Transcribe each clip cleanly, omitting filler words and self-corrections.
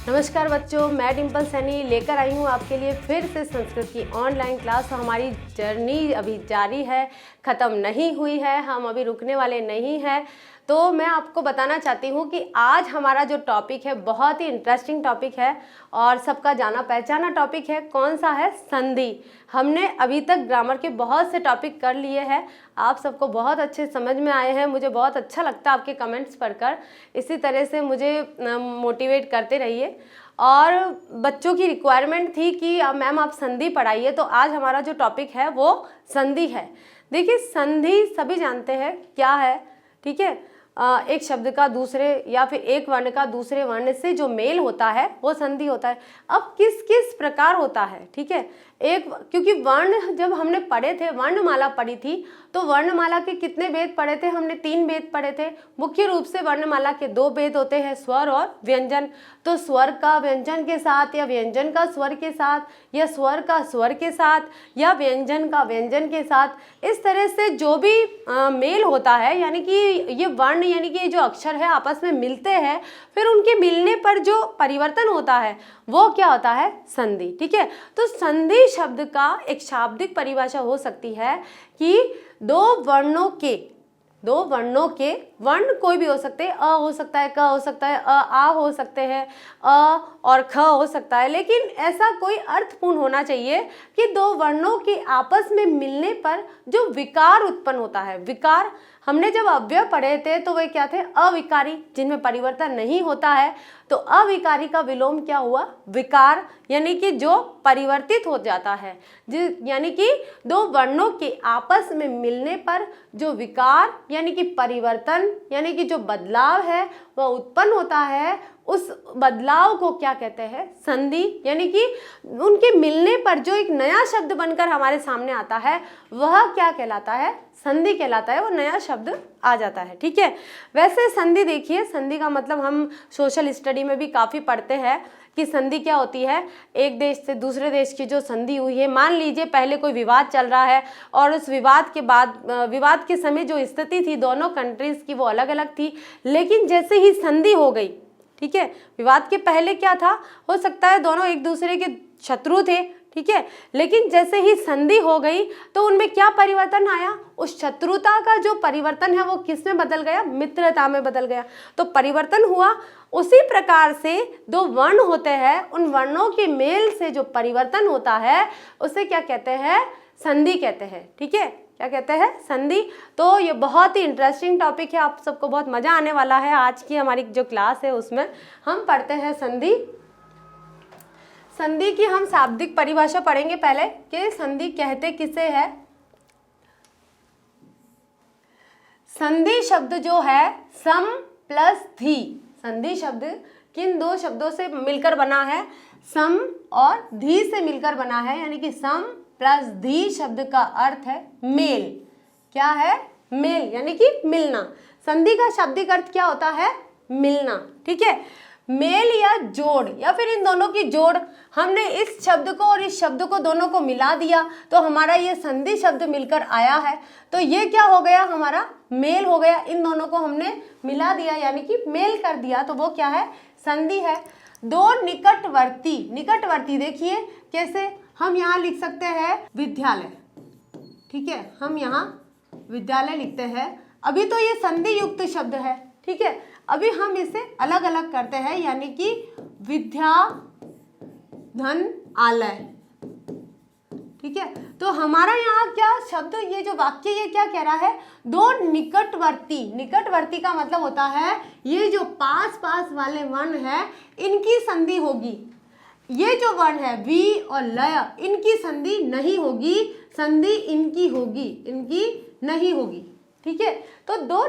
नमस्कार बच्चों, मैं डिम्पल सैनी लेकर आई हूँ आपके लिए फिर से संस्कृत की ऑनलाइन क्लास। हमारी जर्नी अभी जारी है, ख़त्म नहीं हुई है, हम अभी रुकने वाले नहीं हैं। तो मैं आपको बताना चाहती हूँ कि आज हमारा जो टॉपिक है बहुत ही इंटरेस्टिंग टॉपिक है और सबका जाना पहचाना टॉपिक है। कौन सा है? संधि। हमने अभी तक ग्रामर के बहुत से टॉपिक कर लिए हैं, आप सबको बहुत अच्छे समझ में आए हैं। मुझे बहुत अच्छा लगता है आपके कमेंट्स पढ़कर। इसी तरह से मुझे मोटिवेट करते रहिए। और बच्चों की रिक्वायरमेंट थी कि मैम आप संधि पढ़ाइए, तो आज हमारा जो टॉपिक है वो संधि है। देखिए, संधि सभी जानते हैं क्या है, ठीक है। एक शब्द का दूसरे या फिर एक वर्ण का दूसरे वर्ण से जो मेल होता है वो संधि होता है। अब किस किस प्रकार होता है, ठीक है। क्योंकि वर्ण जब हमने पढ़े थे, वर्णमाला पढ़ी थी, तो वर्णमाला के कितने भेद पढ़े थे? हमने 3 भेद पढ़े थे। मुख्य रूप से वर्णमाला के 2 भेद होते हैं, स्वर और व्यंजन। तो स्वर का व्यंजन के साथ या व्यंजन का स्वर के साथ या स्वर का स्वर के साथ या व्यंजन का व्यंजन के साथ, इस तरह से जो भी मेल होता है, यानी कि ये वर्ण यानी कि जो अक्षर है आपस में मिलते हैं, फिर उनके मिलने पर जो परिवर्तन होता है वो क्या होता है? संधि, ठीक है। तो संधि शब्द का एक शाब्दिक परिभाषा हो सकती है कि दो वर्णों के वर्ण कोई भी हो सकते हैं, अ हो सकता है, क हो सकता है, आ हो सकते हैं, अ और ख हो सकता है, लेकिन ऐसा कोई अर्थपूर्ण होना चाहिए कि 2 वर्णों के आपस में मिलने पर जो विकार उत्पन्न होता है। विकार हमने जब अव्यय पढ़े थे तो वे क्या थे? अविकारी, जिनमें परिवर्तन नहीं होता है। तो अविकारी का विलोम क्या हुआ? विकार, यानी कि जो परिवर्तित हो जाता है, यानी कि 2 वर्णों के आपस में मिलने पर जो विकार यानी कि परिवर्तन यानी कि जो बदलाव है वह उत्पन्न होता है, उस बदलाव को क्या कहते हैं? संधि। यानी कि उनके मिलने पर जो एक नया शब्द बनकर हमारे सामने आता है वह क्या कहलाता है? संधि कहलाता है। वो नया शब्द आ जाता है, ठीक है। वैसे संधि देखिए, संधि का मतलब हम सोशल स्टडी में भी काफ़ी पढ़ते हैं कि संधि क्या होती है। एक देश से दूसरे देश की जो संधि हुई है, मान लीजिए पहले कोई विवाद चल रहा है और उस विवाद के बाद विवाद के समय जो स्थिति थी दोनों कंट्रीज की वो अलग अलग थी, लेकिन जैसे ही संधि हो गई, ठीक है। विवाद के पहले क्या था? हो सकता है दोनों एक दूसरे के शत्रु थे, ठीक है, लेकिन जैसे ही संधि हो गई तो उनमें क्या परिवर्तन आया? उस शत्रुता का जो परिवर्तन है वो किस में बदल गया? मित्रता में बदल गया। तो परिवर्तन हुआ। उसी प्रकार से 2 वर्ण होते हैं, उन वर्णों के मेल से जो परिवर्तन होता है उसे क्या कहते हैं? संधि कहते हैं, ठीक है। क्या कहते हैं? संधि। तो ये बहुत ही इंटरेस्टिंग टॉपिक है, आप सबको बहुत मजा आने वाला है। आज की हमारी जो क्लास है उसमें हम पढ़ते हैं संधि। संधि की हम शाब्दिक परिभाषा पढ़ेंगे पहले कि संधि कहते किसे है। संधि शब्द जो है सम प्लस धी, संधि शब्द किन 2 शब्दों से मिलकर बना है? सम और धी से मिलकर बना है, यानी कि सम प्लस धी शब्द का अर्थ है मेल। क्या है? मेल, यानी कि मिलना। संधि का शाब्दिक अर्थ क्या होता है? मिलना, ठीक है। मेल या जोड़ या फिर इन दोनों की जोड़, हमने इस शब्द को और इस शब्द को दोनों को मिला दिया तो हमारा ये संधि शब्द मिलकर आया है। तो ये क्या हो गया? हमारा मेल हो गया। इन दोनों को हमने मिला दिया यानी कि मेल कर दिया, तो वो क्या है? संधि है। 2 निकटवर्ती देखिए कैसे हम यहाँ लिख सकते हैं विद्यालय, ठीक है। हम यहाँ विद्यालय लिखते हैं। अभी तो ये संधि युक्त शब्द है, ठीक है। अभी हम इसे अलग अलग करते हैं, यानी कि विद्या धन आलय, ठीक है। तो हमारा यहाँ क्या शब्द, ये जो वाक्य ये क्या कह रहा है? 2 निकटवर्ती का मतलब होता है ये जो पास वाले वर्ण है इनकी संधि होगी। ये जो वर्ण है वी और लय, इनकी संधि नहीं होगी, संधि इनकी होगी, इनकी नहीं होगी, ठीक है। तो 2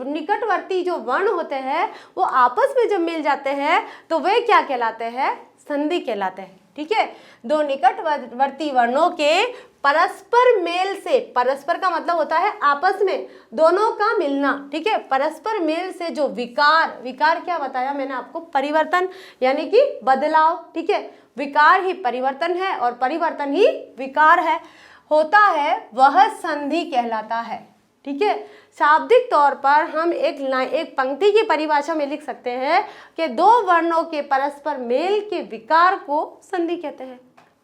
निकटवर्ती जो वर्ण होते हैं वो आपस में जब मिल जाते हैं तो वे क्या कहलाते हैं? संधि कहलाते हैं, ठीक है। 2 निकटवर्ती वर्णों के परस्पर मेल से, परस्पर का मतलब होता है आपस में दोनों का मिलना, ठीक है। परस्पर मेल से जो विकार क्या बताया मैंने आपको? परिवर्तन यानी कि बदलाव, ठीक है। विकार ही परिवर्तन है और परिवर्तन ही विकार है, होता है, वह संधि कहलाता है, ठीक है। शाब्दिक तौर पर हम एक पंक्ति की परिभाषा में लिख सकते हैं कि दो वर्णों के परस्पर मेल के विकार को संधि कहते हैं।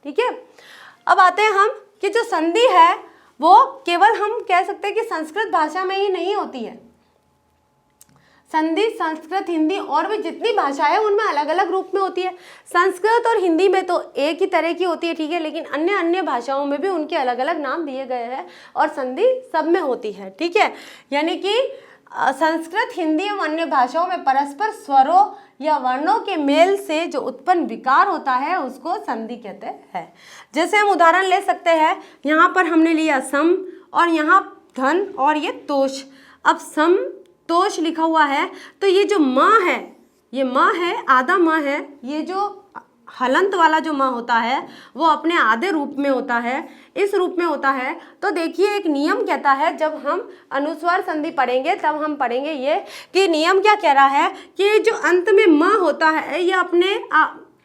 ठीक है। अब आते हैं हम कि जो संधि है वो केवल हम कह सकते हैं कि संस्कृत भाषा में ही नहीं होती है। संधि संस्कृत, हिंदी और भी जितनी भाषाएं उनमें अलग अलग रूप में होती है। संस्कृत और हिंदी में तो एक ही तरह की होती है, ठीक है, लेकिन अन्य अन्य भाषाओं में भी उनके अलग अलग नाम दिए गए हैं और संधि सब में होती है। ठीक है। यानी कि संस्कृत, हिंदी एवं अन्य भाषाओं में परस्पर स्वरों या वर्णों के मेल से जो उत्पन्न विकार होता है उसको संधि कहते हैं। जैसे हम उदाहरण ले सकते हैं, यहाँ पर हमने लिया सम और यहाँ धन और ये तोष। अब सम तोष लिखा हुआ है तो ये जो म है, ये म है, आधा म है, ये जो हलंत वाला जो म होता है वो अपने आधे रूप में होता है, इस रूप में होता है। तो देखिए एक नियम कहता है, जब हम अनुस्वार संधि पढ़ेंगे तब हम पढ़ेंगे ये कि नियम क्या कह रहा है कि जो अंत में म होता है ये अपने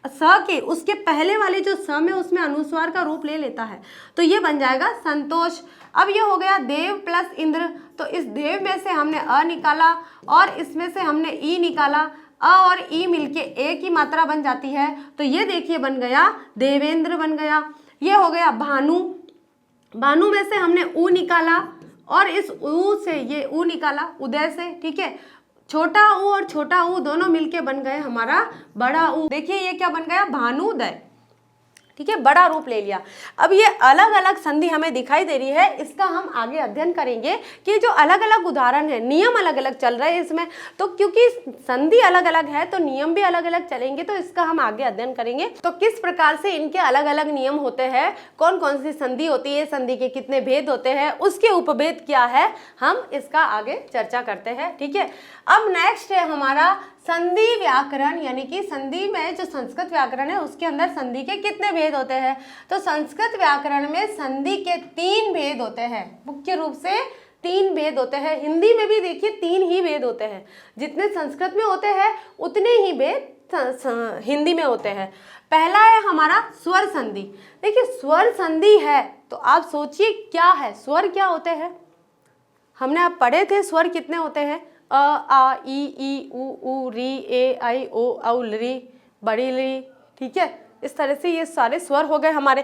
स के उसके पहले वाले जो सम है उसमें अनुस्वार का रूप ले लेता है, तो ये बन जाएगा संतोष। अब ये हो गया देव प्लस इंद्र, तो इस देव में से हमने अ निकाला और इसमें से हमने ई निकाला, अ और ई मिलके एक ही मात्रा बन जाती है, तो ये देखिए बन गया देवेंद्र बन गया। ये हो गया भानु, भानु में से हमने ऊ निकाला और इस ऊ से ये ऊ निकाला उदय से। ठीक है। छोटा ऊ और छोटा ऊ दोनों मिलके बन गए हमारा बड़ा ऊ। देखिए ये क्या बन गया भानुदय। ठीक है, बड़ा रूप ले लिया। अब ये अलग अलग संधि हमें दिखाई दे रही है, इसका हम आगे अध्ययन करेंगे कि जो अलग अलग उदाहरण है, नियम अलग अलग चल रहे हैं इसमें, तो क्योंकि संधि अलग अलग है तो नियम भी अलग अलग चलेंगे, तो इसका हम आगे अध्ययन करेंगे। तो किस प्रकार से इनके अलग अलग नियम होते हैं, कौन कौन सी संधि होती है, संधि के कितने भेद होते हैं, उसके उपभेद क्या है, हम इसका आगे चर्चा करते हैं। ठीक है। अब नेक्स्ट है हमारा संधि व्याकरण, यानी कि संधि में जो संस्कृत व्याकरण है उसके अंदर संधि के कितने भेद होते हैं। तो संस्कृत व्याकरण में संधि के 3 भेद होते हैं, मुख्य रूप से 3 भेद होते हैं। हिंदी में भी देखिए 3 ही भेद होते हैं, जितने संस्कृत में होते हैं उतने ही भेद हिंदी में होते हैं। पहला है हमारा स्वर संधि। देखिए स्वर संधि है तो आप सोचिए क्या है, स्वर क्या होते हैं। हमने आप पढ़े थे स्वर कितने होते हैं, अ आ ई उ री ए आई ओ औ री बड़ी ली। ठीक है, इस तरह से ये सारे स्वर हो गए हमारे।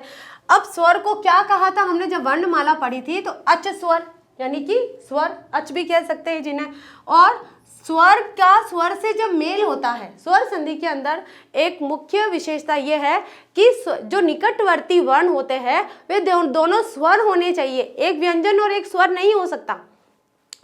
अब स्वर को क्या कहा था हमने जब वर्णमाला पढ़ी थी, तो अच स्वर, यानी कि स्वर अच भी कह सकते हैं जिन्हें। और स्वर का स्वर से जब मेल होता है, स्वर संधि के अंदर एक मुख्य विशेषता ये है कि जो निकटवर्ती वर्ण होते हैं वे दोनों स्वर होने चाहिए, एक व्यंजन और एक स्वर नहीं हो सकता।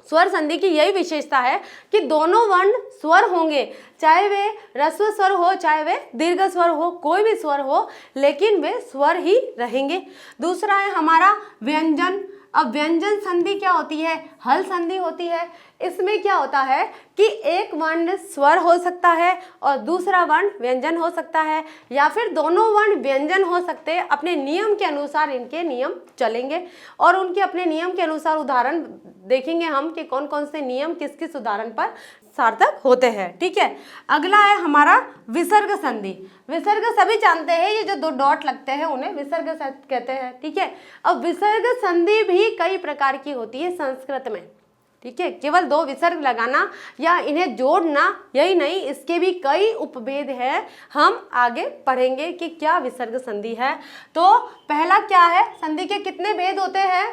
स्वर संधि की यही विशेषता है कि दोनों वर्ण स्वर होंगे, चाहे वे ह्रस्व स्वर हो चाहे वे दीर्घ स्वर हो, कोई भी स्वर हो, लेकिन वे स्वर ही रहेंगे। दूसरा है हमारा व्यंजन। अब व्यंजन संधि क्या होती है, हल संधि होती है। इसमें क्या होता है कि एक वर्ण स्वर हो सकता है और दूसरा वर्ण व्यंजन हो सकता है, या फिर दोनों वर्ण व्यंजन हो सकते हैं। अपने नियम के अनुसार इनके नियम चलेंगे और उनके अपने नियम के अनुसार उदाहरण देखेंगे हम कि कौन कौन से नियम किस किस उदाहरण पर सार्थक होते हैं। ठीक है। अगला है हमारा विसर्ग संधि। विसर्ग सभी जानते हैं, ये जो 2 डॉट लगते हैं उन्हें विसर्ग कहते हैं। ठीक है। अब विसर्ग संधि भी कई प्रकार की होती है संस्कृत में। ठीक है, केवल 2 विसर्ग लगाना या इन्हें जोड़ना यही नहीं, इसके भी कई उपभेद हैं। हम आगे पढ़ेंगे कि क्या विसर्ग संधि है। तो पहला क्या है, संधि के कितने भेद होते हैं।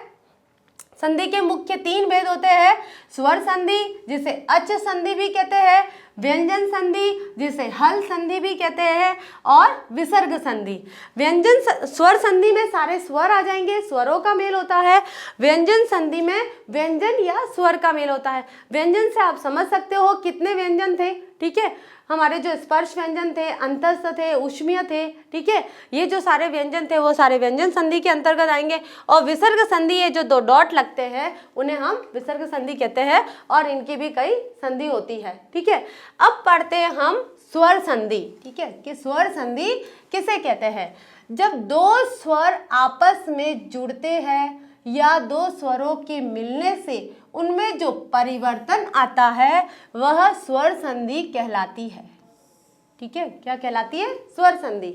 संधि के मुख्य 3 भेद होते हैं, स्वर संधि जिसे अच संधि भी कहते हैं, व्यंजन संधि जिसे हल संधि भी कहते हैं, और विसर्ग संधि। व्यंजन स्वर संधि में सारे स्वर आ जाएंगे, स्वरों का मेल होता है। व्यंजन संधि में व्यंजन या स्वर का मेल होता है। व्यंजन से आप समझ सकते हो कितने व्यंजन थे। ठीक है, हमारे जो स्पर्श व्यंजन थे, अंतस्थ थे, उष्मीय थे। ठीक है, ये जो सारे व्यंजन थे वो सारे व्यंजन संधि के अंतर्गत आएंगे। और विसर्ग संधि, ये जो 2 डॉट लगते हैं उन्हें हम विसर्ग संधि कहते हैं और इनकी भी कई संधि होती है। ठीक है, अब पढ़ते हैं हम स्वर संधि। ठीक है, कि स्वर संधि किसे कहते हैं। जब 2 स्वर आपस में जुड़ते हैं या 2 स्वरों के मिलने से उनमें जो परिवर्तन आता है वह स्वर संधि कहलाती है। ठीक है, क्या कहलाती है, स्वर संधि।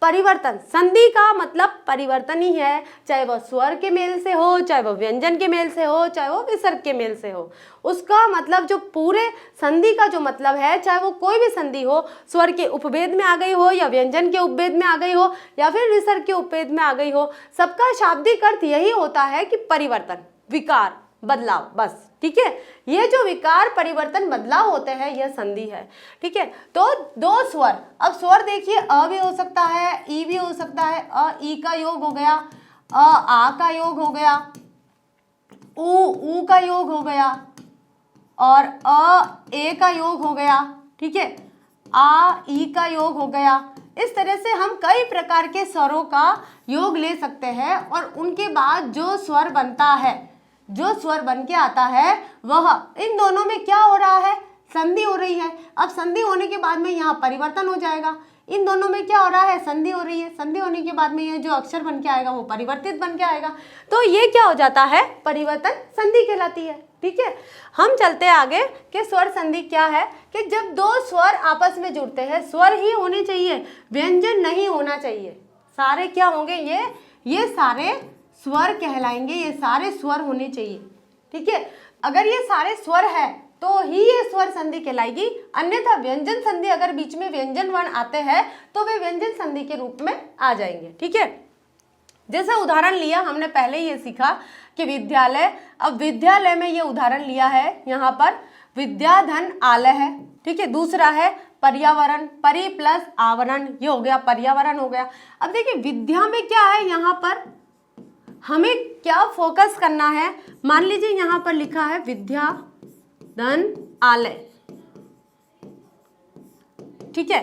परिवर्तन, संधि का मतलब परिवर्तन ही है, चाहे वह स्वर के मेल से हो, चाहे वह व्यंजन के मेल से हो, चाहे वो विसर्ग के मेल से हो। उसका मतलब जो पूरे संधि का जो मतलब है, चाहे वो कोई भी संधि हो, स्वर के उपभेद में आ गई हो या व्यंजन के उपभेद में आ गई हो या फिर विसर्ग के उपभेद में आ गई हो, सबका शाब्दिक अर्थ यही होता है कि परिवर्तन, विकार, बदलाव, बस। ठीक है, ये जो विकार, परिवर्तन, बदलाव होते हैं यह संधि है। ठीक है, तो दो स्वर, अब स्वर देखिए अ भी हो सकता है, ई भी हो सकता है, अ ई का योग हो गया, अ आ का योग हो गया, ऊ का योग हो गया और अ ए का योग हो गया। ठीक है, आ ई का योग हो गया। इस तरह से हम कई प्रकार के स्वरों का योग ले सकते हैं और उनके बाद जो स्वर बनता है, जो स्वर बन के आता है, वह इन दोनों में क्या हो रहा है, संधि हो रही है। अब संधि होने के बाद में यहाँ परिवर्तन हो जाएगा। इन दोनों में क्या हो रहा है, संधि हो रही है। संधि होने के बाद में ये जो अक्षर बन के आएगा वो परिवर्तित बन के आएगा, तो ये क्या हो जाता है, परिवर्तन संधि कहलाती है। ठीक है, हम चलते हैं आगे कि स्वर संधि क्या है, कि जब दो स्वर आपस में जुड़ते हैं, स्वर ही होने चाहिए, व्यंजन नहीं होना चाहिए। सारे क्या होंगे, ये सारे स्वर कहलाएंगे, ये सारे स्वर होने चाहिए। ठीक है, अगर ये सारे स्वर है तो ही ये स्वर संधि कहलाएगी, अन्यथा व्यंजन संधि, अगर बीच में व्यंजन वर्ण आते हैं तो वे व्यंजन संधि के रूप में आ जाएंगे। ठीक है, जैसे उदाहरण लिया हमने पहले ये सीखा कि विद्यालय, अब विद्यालय में ये उदाहरण लिया है, यहाँ पर विद्या धन आलय है। ठीक है, दूसरा है पर्यावरण, परि प्लस आवरण, ये हो गया पर्यावरण हो गया। अब देखिए विद्या में क्या है, यहाँ पर हमें क्या फोकस करना है, मान लीजिए यहाँ पर लिखा है विद्या धन आलय। ठीक है,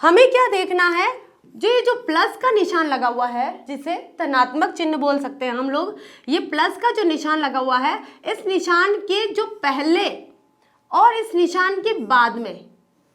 हमें क्या देखना है, ये जो प्लस का निशान लगा हुआ है, जिसे धनात्मक चिन्ह बोल सकते हैं हम लोग, ये प्लस का जो निशान लगा हुआ है, इस निशान के जो पहले और इस निशान के बाद में,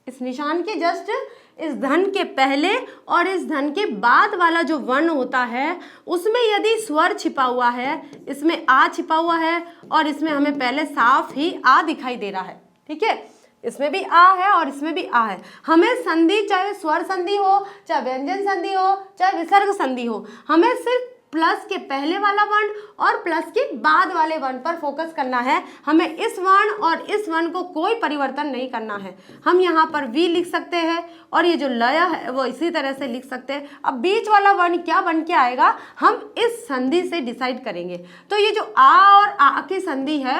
इस निशान के जस्ट इस धन के पहले और इस धन के बाद वाला जो वर्ण होता है, उसमें यदि स्वर छिपा हुआ है, इसमें आ छिपा हुआ है और इसमें हमें पहले साफ ही आ दिखाई दे रहा है। ठीक है, इसमें भी आ है और इसमें भी आ है, हमें संधि, चाहे स्वर संधि हो, चाहे व्यंजन संधि हो, चाहे विसर्ग संधि हो, हमें सिर्फ प्लस के पहले वाला वर्ण और प्लस के बाद वाले वर्ण पर फोकस करना है। हमें इस वर्ण और इस वर्ण को कोई परिवर्तन नहीं करना है। हम यहाँ पर वी लिख सकते हैं और ये जो लय है वो इसी तरह से लिख सकते हैं। अब बीच वाला वर्ण क्या बन के आएगा, हम इस संधि से डिसाइड करेंगे। तो ये जो आ और आ की संधि है,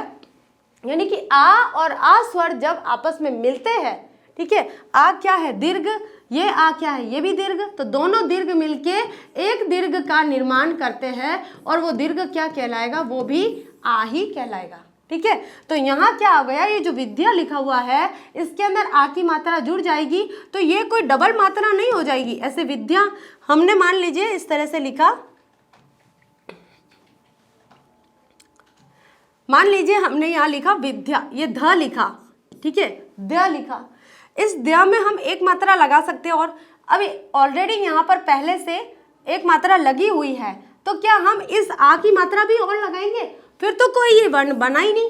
यानी कि आ और आ स्वर जब आपस में मिलते हैं, ठीक है, आ क्या है, दीर्घ, ये आ क्या है, ये भी दीर्घ, तो दोनों दीर्घ मिलके एक दीर्घ का निर्माण करते हैं और वो दीर्घ क्या कहलाएगा, वो भी आ ही कहलाएगा। ठीक है, तो यहाँ क्या आ गया, ये जो विद्या लिखा हुआ है इसके अंदर आ की मात्रा जुड़ जाएगी, तो ये कोई डबल मात्रा नहीं हो जाएगी। ऐसे विद्या हमने मान लीजिए इस तरह से लिखा, मान लीजिए हमने यहाँ लिखा विद्या, ये ध लिखा, ठीक है, द लिखा, इस द में हम एक मात्रा लगा सकते हैं और अभी ऑलरेडी यहाँ पर पहले से एक मात्रा लगी हुई है, तो क्या हम इस आ की मात्रा भी और लगाएंगे, फिर तो कोई ये वर्ण बना ही नहीं,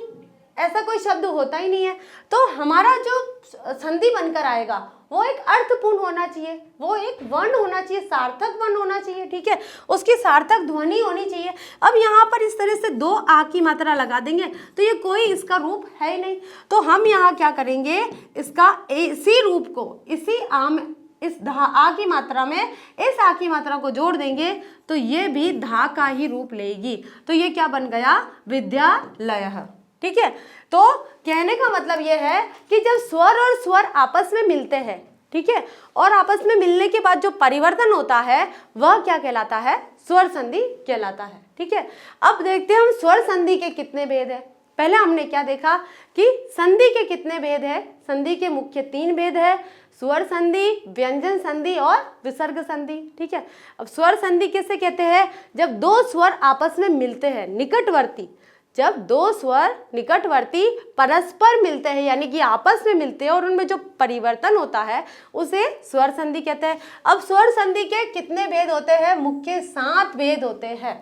ऐसा कोई शब्द होता ही नहीं है। तो हमारा जो संधि बनकर आएगा वो एक अर्थपूर्ण होना चाहिए, वो एक वर्ण होना चाहिए, सार्थक वर्ण होना चाहिए। ठीक है, उसकी सार्थक ध्वनि होनी चाहिए। अब यहाँ पर इस तरह से दो आ की मात्रा लगा देंगे तो ये कोई इसका रूप है ही नहीं, तो हम यहाँ क्या करेंगे, इसका इसी रूप को इसी आ में, इस धा आ की मात्रा में इस आ की मात्रा को जोड़ देंगे तो ये भी धा का ही रूप लेगी, तो ये क्या बन गया, विद्यालय। ठीक है, तो कहने का मतलब ये है कि जब स्वर और स्वर आपस में मिलते हैं, ठीक है, और आपस में मिलने के बाद जो परिवर्तन होता है वह क्या कहलाता है, स्वर संधि कहलाता है। ठीक है, अब देखते हैं हम स्वर संधि के कितने भेद है। पहले हमने क्या देखा कि संधि के कितने भेद है, संधि के मुख्य 3 भेद है, स्वर संधि, व्यंजन संधि और विसर्ग संधि। ठीक है, अब स्वर संधि किसे कहते हैं, जब दो स्वर आपस में मिलते हैं, निकटवर्ती, जब दो स्वर निकटवर्ती परस्पर मिलते हैं, यानी कि आपस में मिलते हैं और उनमें जो परिवर्तन होता है उसे स्वर संधि कहते हैं। अब स्वर संधि के कितने भेद होते हैं, मुख्य 7 भेद होते हैं।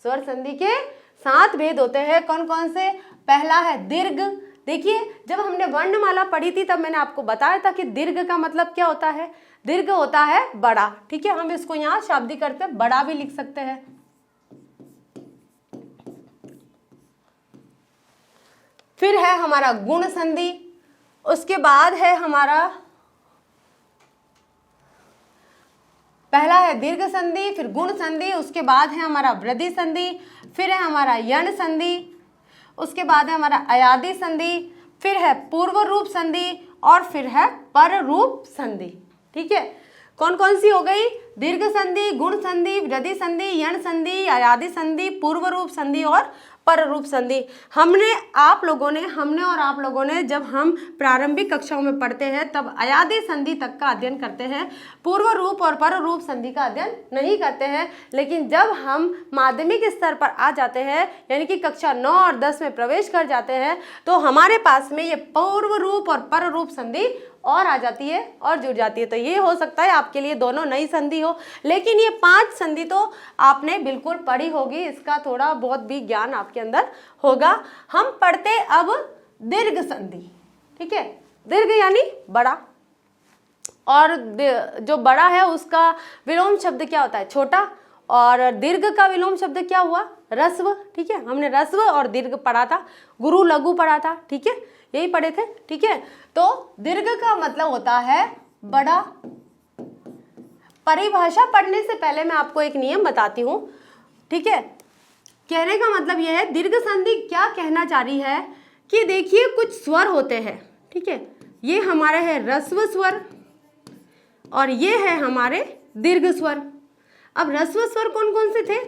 स्वर संधि के 7 भेद होते हैं, कौन कौन से, पहला है दीर्घ, देखिए जब हमने वर्णमाला पढ़ी थी तब मैंने आपको बताया था कि दीर्घ का मतलब क्या होता है, दीर्घ होता है बड़ा, ठीक है। हम इसको यहाँ शाब्दिक अर्थ में बड़ा भी लिख सकते हैं। फिर है हमारा गुण संधि, उसके बाद है हमारा पहला है दीर्घ संधि, फिर गुण संधि, उसके बाद है हमारा वृद्धि संधि, फिर है हमारा यण संधि, उसके बाद है हमारा अयादि संधि, फिर है पूर्व रूप संधि और फिर है पर रूप संधि, ठीक है। कौन कौन सी हो गई? दीर्घ संधि, गुण संधि, वृद्धि संधि, यण संधि, अयादि संधि, पूर्व रूप संधि और पर रूप संधि। हमने और आप लोगों ने जब हम प्रारंभिक कक्षाओं में पढ़ते हैं तब अयादि संधि तक का अध्ययन करते हैं, पूर्व रूप और पर रूप संधि का अध्ययन नहीं करते हैं। लेकिन जब हम माध्यमिक स्तर पर आ जाते हैं, यानी कि कक्षा 9 और 10 में प्रवेश कर जाते हैं, तो हमारे पास में ये पूर्व रूप और पर रूप संधि और आ जाती है और जुड़ जाती है। तो ये हो सकता है आपके लिए दोनों नई संधि हो, लेकिन ये 5 संधि तो आपने बिल्कुल पढ़ी होगी, इसका थोड़ा बहुत भी ज्ञान आपके अंदर होगा। हम पढ़ते अब दीर्घ संधि, ठीक है। दीर्घ यानी बड़ा, और जो बड़ा है उसका विलोम शब्द क्या होता है? छोटा। और दीर्घ का विलोम शब्द क्या हुआ? ह्रस्व, ठीक है। हमने ह्रस्व और दीर्घ पढ़ा था, गुरु लघु पढ़ा था, ठीक है, यही पढ़े थे, ठीक है। तो दीर्घ का मतलब होता है बड़ा। परिभाषा पढ़ने से पहले मैं आपको एक नियम बताती हूँ, ठीक है। कहने का मतलब यह है, दीर्घ संधि क्या कहना चाह रही है कि देखिए कुछ स्वर होते हैं, ठीक है। ये हमारे है ह्रस्व स्वर और ये है हमारे दीर्घ स्वर। अब ह्रस्व स्वर कौन कौन से थे?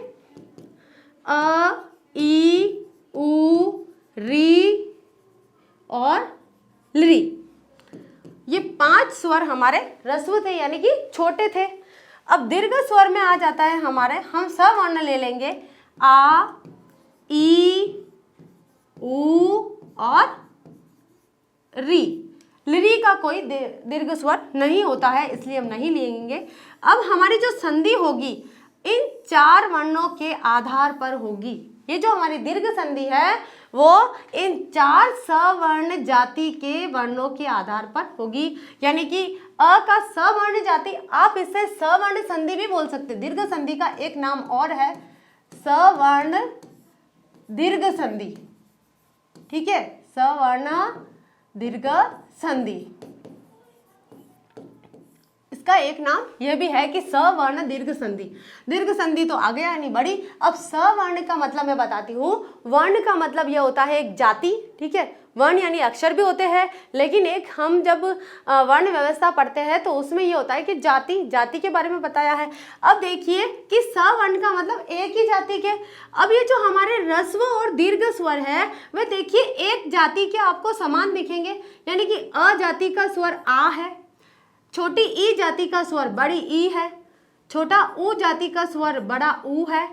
अ, ई, उ, री और लृ। ये 5 स्वर हमारे ह्रस्व थे, यानी कि छोटे थे। अब दीर्घ स्वर में आ जाता है हमारे, हम सवर्ण ले लेंगे, आ, ई, उ और री। लृ का कोई दीर्घ स्वर नहीं होता है, इसलिए हम नहीं लेंगे। अब हमारी जो संधि होगी इन 4 वर्णों के आधार पर होगी। ये जो हमारी दीर्घ संधि है वो इन 4 सवर्ण जाति के वर्णों के आधार पर होगी, यानी कि अ का सवर्ण जाति, आप इसे सवर्ण संधि भी बोल सकते। दीर्घ संधि का एक नाम और है सवर्ण दीर्घ संधि, ठीक है, सवर्ण दीर्घ संधि। इसका एक नाम यह भी है कि सवर्ण दीर्घ संधि। दीर्घ संधि तो आ गया यानी बड़ी। अब सवर्ण का मतलब मैं बताती हूँ। वर्ण का मतलब यह होता है एक जाति, ठीक है। वर्ण यानी अक्षर भी होते हैं, लेकिन एक हम जब वर्ण व्यवस्था पढ़ते हैं तो उसमें ये होता है कि जाति के बारे में बताया है। अब देखिए कि सवर्ण का मतलब एक ही जाति के। अब ये जो हमारे ह्रस्व और दीर्घ स्वर है वे देखिए एक जाति के आपको समान दिखेंगे, यानी कि अ जाति का स्वर आ है, छोटी ई जाति का स्वर बड़ी ई है, छोटा उ जाति का स्वर बड़ा उ है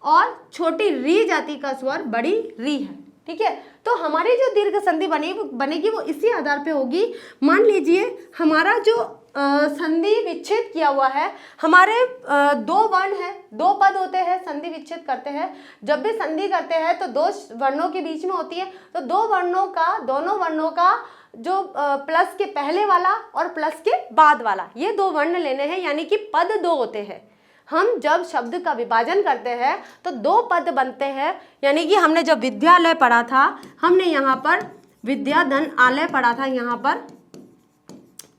और छोटी री जाति का स्वर बड़ी री है, ठीक है। तो हमारी जो दीर्घ संधि बनेगी वो इसी आधार पे होगी। मान लीजिए हमारा जो संधि विच्छेद किया हुआ है, हमारे 2 वर्ण है, 2 पद होते हैं, संधि विच्छेद करते हैं। जब भी संधि करते हैं तो 2 वर्णों के बीच में होती है, तो दोनों वर्णों का जो प्लस के पहले वाला और प्लस के बाद वाला, ये 2 वर्ण लेने हैं, यानी कि पद 2 होते हैं। हम जब शब्द का विभाजन करते हैं तो 2 पद बनते हैं, यानी कि हमने जब विद्यालय पढ़ा था, हमने यहाँ पर विद्याधन आलय पढ़ा था यहाँ पर,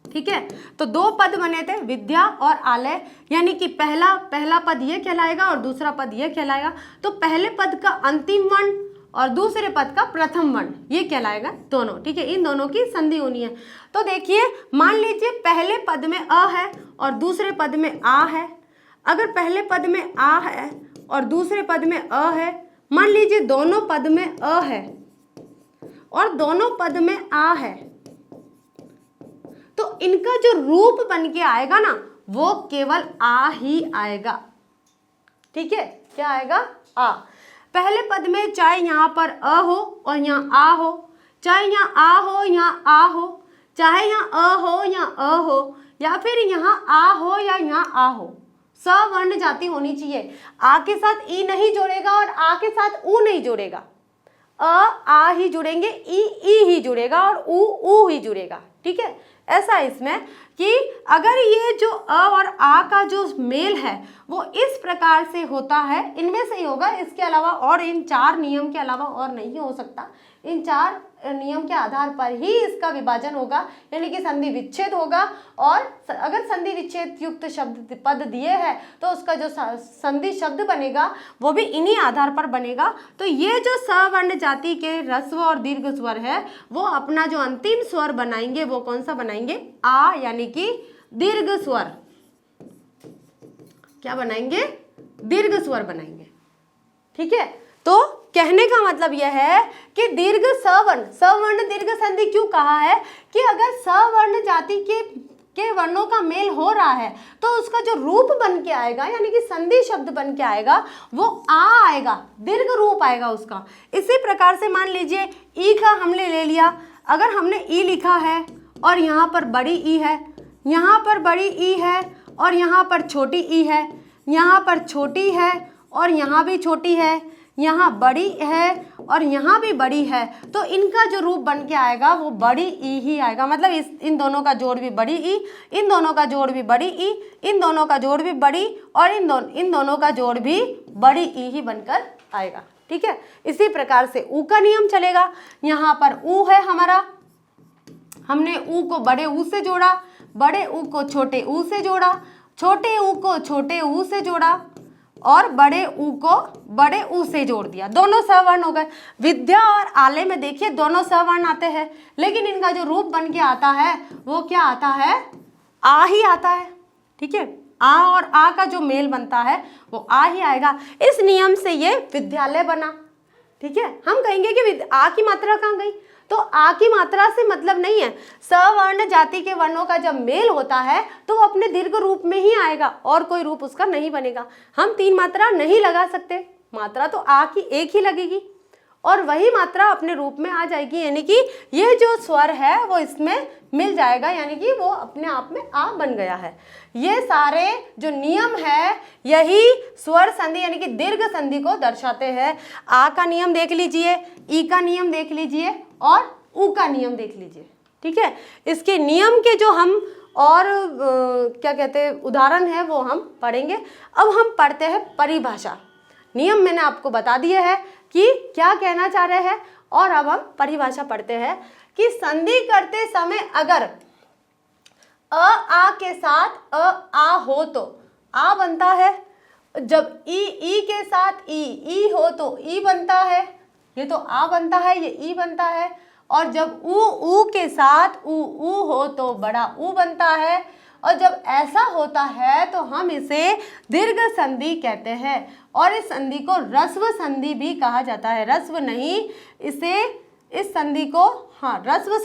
ठीक है। तो 2 पद बने थे, विद्या और आलय, यानी कि पहला पद ये कहलाएगा और दूसरा पद ये कहलाएगा। तो पहले पद का अंतिम वर्ण और दूसरे पद का प्रथम वर्ण ये कहलाएगा दोनों, ठीक है। इन दोनों की संधि होनी है। तो देखिए मान लीजिए पहले पद में अ है और दूसरे पद में आ है। अगर पहले पद में आ है और दूसरे पद में अ है, मान लीजिए दोनों पद में अ है और दोनों पद में आ है, तो इनका जो रूप बन के आएगा ना वो केवल आ ही आएगा, ठीक है। क्या आएगा? आ। पहले पद में चाहे यहाँ पर अ हो और यहाँ आ हो, चाहे यहाँ आ हो यहाँ आ हो, चाहे यहाँ अ हो या अ हो, या फिर यहाँ आ हो या यहाँ आ हो, सवर्ण जाति होनी चाहिए। आ के साथ ई नहीं जोड़ेगा और आ के साथ उ नहीं जोड़ेगा। आ ही जुड़ेंगे, ई ही जुड़ेगा और ऊ ही जुड़ेगा। ठीक है, ऐसा है इसमें कि अगर ये जो अ और आ का जो मेल है वो इस प्रकार से होता है, इनमें से ही होगा, इसके अलावा और इन 4 नियम के अलावा और नहीं हो सकता। इन 4 नियम के आधार पर ही इसका विभाजन होगा, यानी कि संधि विच्छेद होगा। और अगर संधि विच्छेद युक्त शब्द पद दिए हैं तो उसका जो संधि शब्द बनेगा वो भी इन्हीं आधार पर बनेगा। तो ये जो सवर्ण जाति के ह्रस्व और दीर्घ स्वर है वो अपना जो अंतिम स्वर बनाएंगे वो कौन सा बनाएंगे, आ, यानी कि दीर्घ स्वर। क्या बनाएंगे, दीर्घ स्वर बनाएंगे। ठीक है, तो कहने का मतलब यह है कि दीर्घ सवर्ण दीर्घ संधि क्यों कहा है कि अगर सवर्ण जाति के वर्णों का मेल हो रहा है तो उसका जो रूप बन के आएगा, यानी कि संधि शब्द बन के आएगा, वो आ आएगा, दीर्घ रूप आएगा उसका। इसी प्रकार से मान लीजिए ई का हमने ले लिया, अगर हमने ई लिखा है और यहाँ पर बड़ी ई है, यहाँ पर बड़ी ई है और यहाँ पर छोटी ई है, यहाँ पर छोटी है और यहाँ भी छोटी है, यहाँ बड़ी है और यहाँ भी बड़ी है, तो इनका जो रूप बन के आएगा वो बड़ी ई ही आएगा। मतलब इन दोनों का जोड़ भी बड़ी ई, इन दोनों का जोड़ भी बड़ी ई, इन दोनों का जोड़ भी बड़ी, और इन दोनों का जोड़ भी बड़ी ई ही बनकर आएगा। ठीक है, इसी प्रकार से ऊ का नियम चलेगा। यहाँ पर ऊ है हमारा, हमने ऊ को बड़े ऊ से जोड़ा, बड़े ऊ को छोटे ऊ से जोड़ा, छोटे ऊ को छोटे ऊ से जोड़ा और बड़े ऊ को बड़े ऊ से जोड़ दिया। दोनों सवर्ण हो गए। विद्या और आलय में देखिए दोनों सवर्ण आते हैं, लेकिन इनका जो रूप बन के आता है वो क्या आता है, आ ही आता है। ठीक है, आ और आ का जो मेल बनता है वो आ ही आएगा। इस नियम से ये विद्यालय बना। ठीक है, हम कहेंगे कि आ की मात्रा कहाँ गई, तो आ की मात्रा से मतलब नहीं है। सवर्ण जाति के वर्णों का जब मेल होता है तो वो अपने दीर्घ रूप में ही आएगा और कोई रूप उसका नहीं बनेगा। हम 3 मात्रा नहीं लगा सकते, मात्रा तो आ की एक ही लगेगी और वही मात्रा अपने रूप में आ जाएगी, यानी कि ये जो स्वर है वो इसमें मिल जाएगा, यानी कि वो अपने आप में आ बन गया है। ये सारे जो नियम है यही स्वर संधि यानी कि दीर्घ संधि को दर्शाते हैं। आ का नियम देख लीजिए, ई का नियम देख लीजिए और ऊ का नियम देख लीजिए। ठीक है, इसके नियम के जो हम और क्या कहते हैं उदाहरण है वो हम पढ़ेंगे। अब हम पढ़ते हैं परिभाषा। नियम मैंने आपको बता दिए है कि क्या कहना चाह रहे हैं, और अब हम परिभाषा पढ़ते हैं कि संधि करते समय अगर अ आ के साथ अ आ हो तो आ बनता है, जब ई के साथ ई हो तो ई बनता है, ये तो आ बनता है, ये ई बनता है, और जब ऊ के साथ ऊ हो तो बड़ा ऊ बनता है, और जब ऐसा होता है तो हम इसे दीर्घ संधि कहते हैं और इस संधि को ह्रस्व संधि भी कहा जाता है। ह्रस्व नहीं, इस संधि को ह्रस्व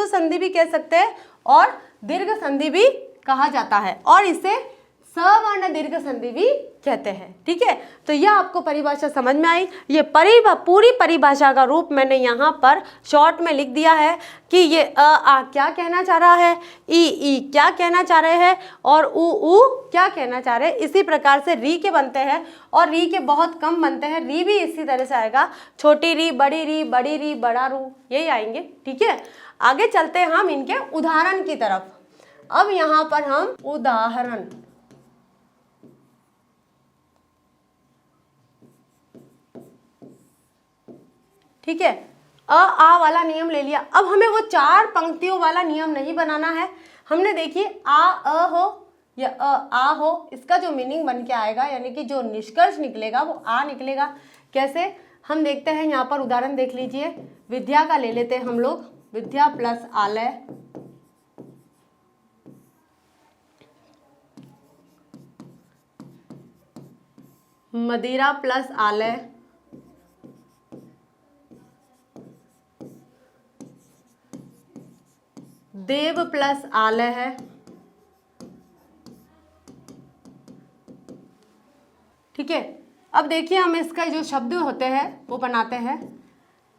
संधि भी कह सकते हैं और दीर्घ संधि भी कहा जाता है और इसे सवर्ण दीर्घ संधि भी कहते हैं। ठीक है, तो यह आपको परिभाषा समझ में आई। ये पूरी परिभाषा का रूप मैंने यहाँ पर शॉर्ट में लिख दिया है कि ये आ क्या कहना चाह रहा है, ई क्या कहना चाह रहे हैं और ऊ क्या कहना चाह रहे हैं। इसी प्रकार से री के बनते हैं और री के बहुत कम बनते हैं। री भी इसी तरह से आएगा, छोटी री, बड़ी री, बड़ा रू, यही आएंगे। ठीक है, आगे चलते हैं हम इनके उदाहरण की तरफ। अब यहाँ पर हम उदाहरण, ठीक है, आ वाला नियम ले लिया। अब हमें वो 4 पंक्तियों वाला नियम नहीं बनाना है। हमने देखिए अ हो या आ हो, इसका जो मीनिंग बन के आएगा यानी कि जो निष्कर्ष निकलेगा वो आ निकलेगा। कैसे, हम देखते हैं यहाँ पर उदाहरण देख लीजिए। विद्या का ले लेते हैं हम लोग, विद्या प्लस आलय, मदिरा प्लस आलय, देव प्लस आलय है। ठीक है, अब देखिए हम इसका जो शब्द होते हैं वो बनाते हैं।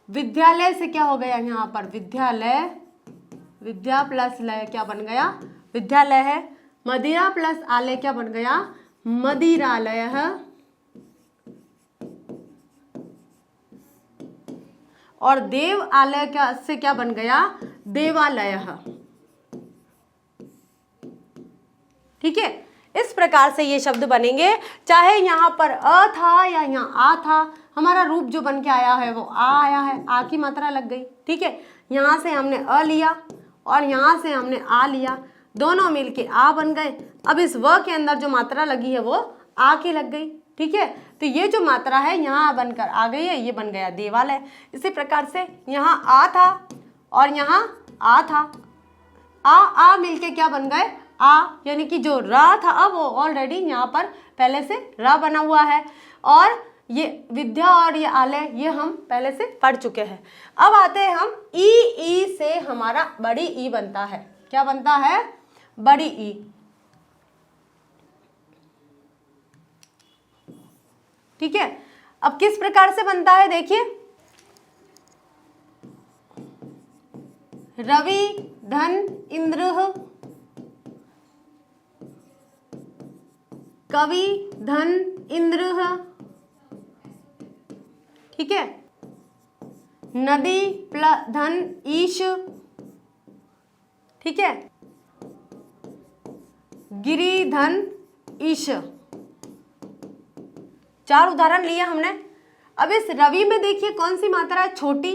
विद्यालय से क्या हो गया यहाँ पर, विद्यालय, विद्या प्लस लय क्या बन गया, विद्यालय है। मदिरा प्लस आलय क्या बन गया, मदिरालय है। और देवालय का से क्या बन गया, देवालय। ठीक है, इस प्रकार से ये शब्द बनेंगे, चाहे यहाँ पर अ था या यहाँ आ था, हमारा रूप जो बन के आया है वो आ आया है, आ की मात्रा लग गई। ठीक है, यहाँ से हमने अ लिया और यहाँ से हमने आ लिया, दोनों मिलके आ बन गए। अब इस व के अंदर जो मात्रा लगी है वो आ की लग गई। ठीक है, तो ये जो मात्रा है यहाँ बनकर आ गई है, ये बन गया देवालय। इसी प्रकार से यहाँ आ था और यहाँ आ था, आ मिलके क्या बन गए, आ, यानी कि जो रा था अब वो ऑलरेडी यहाँ पर पहले से रा बना हुआ है, और ये विद्या और ये आलय ये हम पहले से पढ़ चुके हैं। अब आते हैं हम ई से हमारा बड़ी ई बनता है। क्या बनता है, बड़ी ई। ठीक है, अब किस प्रकार से बनता है देखिए, रवि धन इंद्र, कवि धन इंद्र। ठीक है, नदी धन ईश। ठीक है, गिरी धन ईश। 4 उदाहरण लिए हमने। अब इस रवि में देखिए कौन सी मात्रा है, छोटी,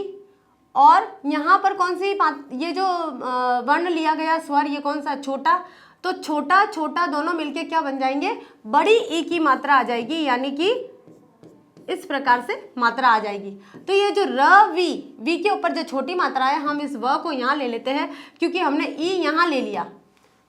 और यहाँ पर कौन सी ये जो वर्ण लिया गया स्वर, ये कौन सा, छोटा। तो छोटा छोटा दोनों मिलके क्या बन जाएंगे, बड़ी ई की मात्रा आ जाएगी, यानी कि इस प्रकार से मात्रा आ जाएगी। तो ये जो वी के ऊपर जो छोटी मात्रा है, हम इस व को यहाँ ले लेते हैं, क्योंकि हमने ई यहाँ ले लिया,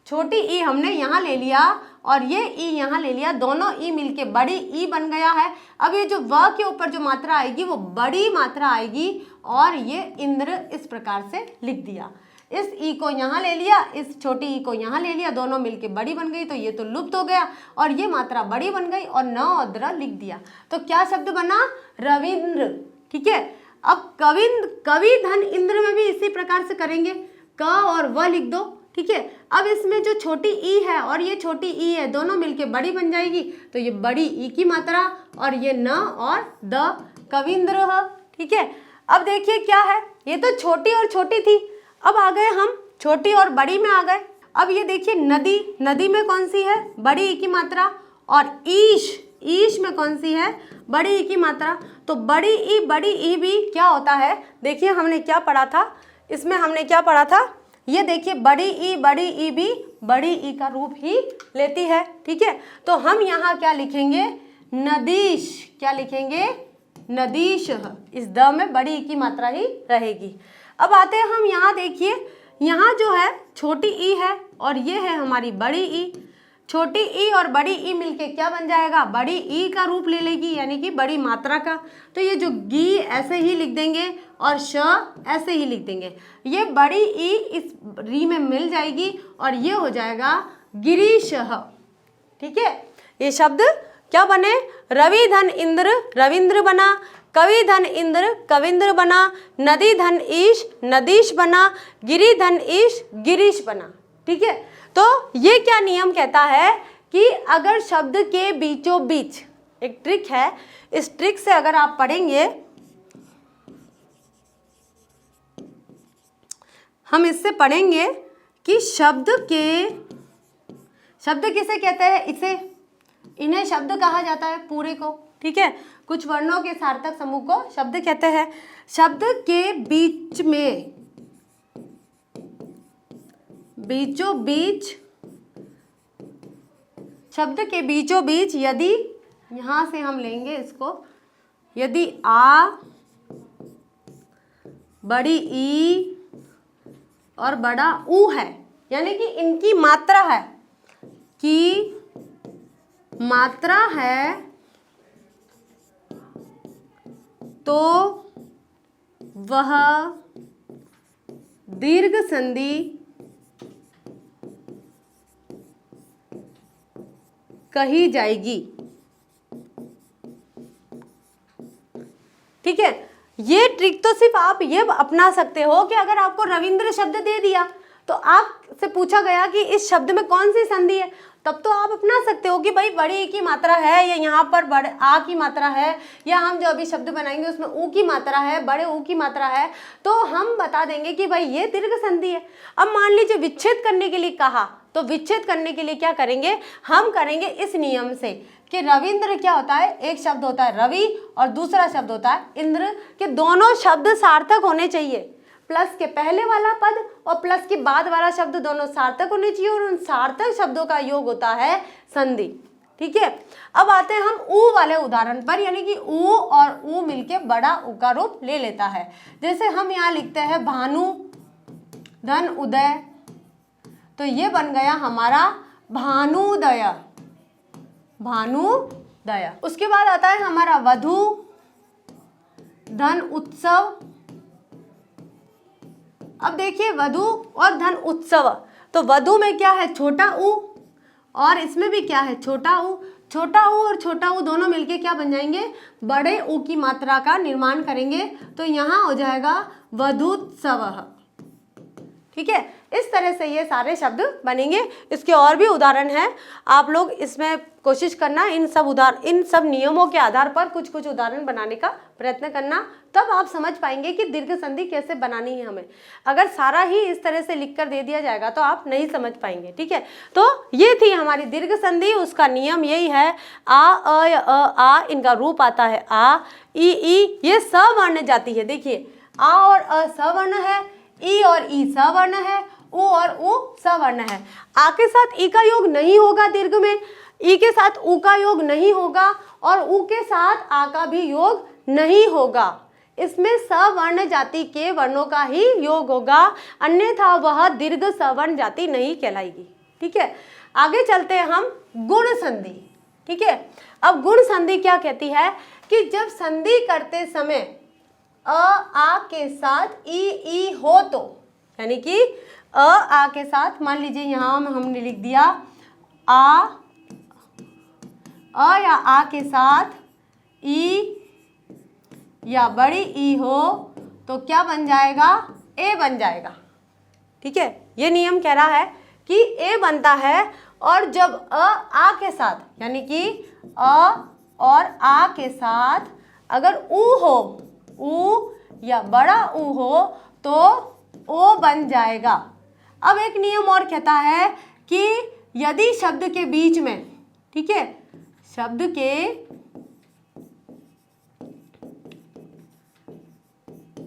छोटी ई हमने यहाँ ले लिया और ये ई यहाँ ले लिया, दोनों ई मिलके बड़ी ई बन गया है। अब ये जो व के ऊपर जो मात्रा आएगी वो बड़ी मात्रा आएगी, और ये इंद्र इस प्रकार से लिख दिया। इस ई को यहाँ ले लिया, इस छोटी ई को यहाँ ले लिया, दोनों मिलके बड़ी बन गई, तो ये तो लुप्त हो गया और ये मात्रा बड़ी बन गई, और न और द्र लिख दिया। तो क्या शब्द बना, रविंद्र। ठीक है, अब कवि धन इंद्र में भी इसी प्रकार से करेंगे, क और व लिख दो। ठीक है, अब इसमें जो छोटी ई है और ये छोटी ई है, दोनों मिलके बड़ी बन जाएगी, तो ये बड़ी ई की मात्रा, और ये न और द, कविंद्र। ठीक है, अब देखिए क्या है, ये तो छोटी और छोटी थी, अब आ गए हम छोटी और बड़ी में आ गए। अब ये देखिए नदी, नदी में कौन सी है, बड़ी ई की मात्रा, और ईश में कौन सी है, बड़ी ई की मात्रा। तो बड़ी ई भी क्या होता है, देखिए हमने क्या पढ़ा था, इसमें हमने क्या पढ़ा था, ये देखिए बड़ी ई भी बड़ी ई का रूप ही लेती है। ठीक है, तो हम यहाँ क्या लिखेंगे, नदीश। क्या लिखेंगे, नदीश। इस द में बड़ी ई की मात्रा ही रहेगी। अब आते हैं हम यहाँ, देखिए यहाँ जो है छोटी ई है और ये है हमारी बड़ी ई। छोटी ई और बड़ी ई मिलके क्या बन जाएगा, बड़ी ई का रूप ले लेगी, यानी कि बड़ी मात्रा का। तो ये जो गी ऐसे ही लिख देंगे और श ऐसे ही लिख देंगे, ये बड़ी ई इस री में मिल जाएगी और ये हो जाएगा गिरीशः। ठीक है, ये शब्द क्या बने, रवि धन इंद्र रविंद्र बना, कवि धन इंद्र कविंद्र बना, नदी धन ईश नदीश बना, गिरी धन ईश गिरीश बना। ठीक है, तो ये क्या नियम कहता है कि अगर शब्द के बीचों बीच, एक ट्रिक है, इस ट्रिक से अगर आप पढ़ेंगे, हम इससे पढ़ेंगे कि शब्द किसे कहते हैं, इन्हें शब्द कहा जाता है पूरे को। ठीक है, कुछ वर्णों के सार्थक समूह को शब्द कहते हैं। शब्द के बीच में, बीचों बीच, शब्द के बीचों बीच यदि, यहां से हम लेंगे इसको, यदि आ, बड़ी ई और बड़ा ऊ है, यानी कि इनकी मात्रा है, कि मात्रा है, तो वह दीर्घ संधि कही जाएगी। ठीक है, ये ट्रिक तो सिर्फ आप ये अपना सकते हो कि अगर आपको रविंद्र शब्द दे दिया तो आपसे पूछा गया कि इस शब्द में कौन सी संधि है, तब तो आप अपना सकते हो कि भाई बड़ी ई की मात्रा है या यहाँ पर बड़े आ की मात्रा है, या हम जो अभी शब्द बनाएंगे उसमें ऊ की मात्रा है, बड़े ऊ की मात्रा है, तो हम बता देंगे कि भाई ये दीर्घ संधि है। अब मान लीजिए विच्छेद करने के लिए कहा, तो विच्छेद करने के लिए क्या करेंगे, हम करेंगे इस नियम से कि रविंद्र क्या होता है, एक शब्द होता है रवि और दूसरा शब्द होता है इंद्र, के दोनों शब्द सार्थक होने चाहिए। प्लस के पहले वाला पद और प्लस के बाद वाला शब्द दोनों सार्थक होने चाहिए, और उन सार्थक शब्दों का योग होता है संधि। ठीक है, अब आते हैं हम ऊ वाले उदाहरण पर, यानी कि ऊ और ऊ मिलके बड़ा ऊ का रूप ले लेता है। जैसे हम यहाँ लिखते हैं भानु धन उदय, तो ये बन गया हमारा भानुदय, भानुदय। उसके बाद आता है हमारा वधु धन उत्सव। अब देखिए वधु और धन उत्सव, तो वधु में क्या है, छोटा ऊ, और इसमें भी क्या है, छोटा ऊ। छोटा ऊ और छोटा ऊ दोनों मिलके क्या बन जाएंगे, बड़े ऊ की मात्रा का निर्माण करेंगे, तो यहाँ हो जाएगा वधुत्सव। ठीक है, इस तरह से ये सारे शब्द बनेंगे। इसके और भी उदाहरण हैं, आप लोग इसमें कोशिश करना, इन सब नियमों के आधार पर कुछ कुछ उदाहरण बनाने का प्रयत्न करना, तब आप समझ पाएंगे कि दीर्घ संधि कैसे बनानी है हमें। अगर सारा ही इस तरह से लिख कर दे दिया जाएगा तो आप नहीं समझ पाएंगे। ठीक है, तो ये थी हमारी दीर्घ संधि, उसका नियम यही है, आ इनका रूप आता है आ, ई, ये सवर्ण जाति है। देखिए आ और अ सवर्ण है, ई और ई सवर्ण है, ऊ और ऊ सवर्ण है। आ के साथ ई का योग नहीं होगा दीर्घ में, ई के साथ ऊ का योग नहीं होगा, और ऊ के साथ आ का भी योग नहीं होगा। इसमें सवर्ण जाति के वर्णों का ही योग होगा, अन्यथा वह दीर्घ सवर्ण जाति नहीं कहलाएगी। ठीक है, आगे चलते हैं हम गुण संधि। ठीक है, अब गुण संधि क्या कहती है कि जब संधि करते समय आ के साथ ई हो, तो यानी कि आ के साथ, मान लीजिए यहाँ हमने लिख दिया आ या आ के साथ ई या बड़ी ई हो, तो क्या बन जाएगा, ए बन जाएगा। ठीक है, ये नियम कह रहा है कि ए बनता है, और जब आ के साथ, यानी कि अ और आ के साथ अगर ऊ हो, ऊ या बड़ा ऊ हो, तो ओ बन जाएगा। अब एक नियम और कहता है कि यदि शब्द के बीच में, ठीक है, शब्द के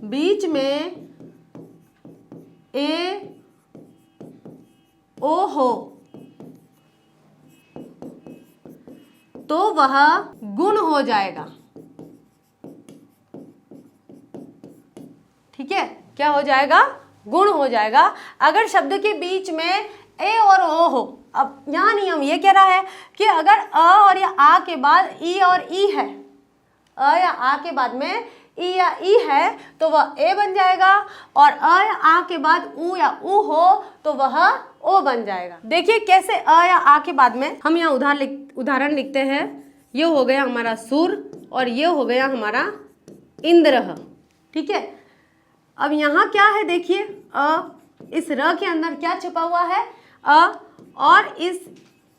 बीच में ए ओ हो, तो वह गुण हो जाएगा। ठीक है, क्या हो जाएगा, गुण हो जाएगा। अगर शब्द के बीच में ए और ओ हो, अब यहाँ नियम ये कह रहा है कि अगर अ और या आ के बाद ई और ई है, अ या आ के बाद में ई या ई है, तो वह ए बन जाएगा, और अ या आ के बाद ऊ या ऊ हो, तो वह ओ बन जाएगा। देखिए कैसे अ या आ के बाद में हम यहाँ उदाहरण लिखते हैं। ये हो गया हमारा सुर और ये हो गया हमारा इंद्र। ठीक है, अब यहाँ क्या है, देखिए इस र के अंदर क्या छुपा हुआ है, अ, और इस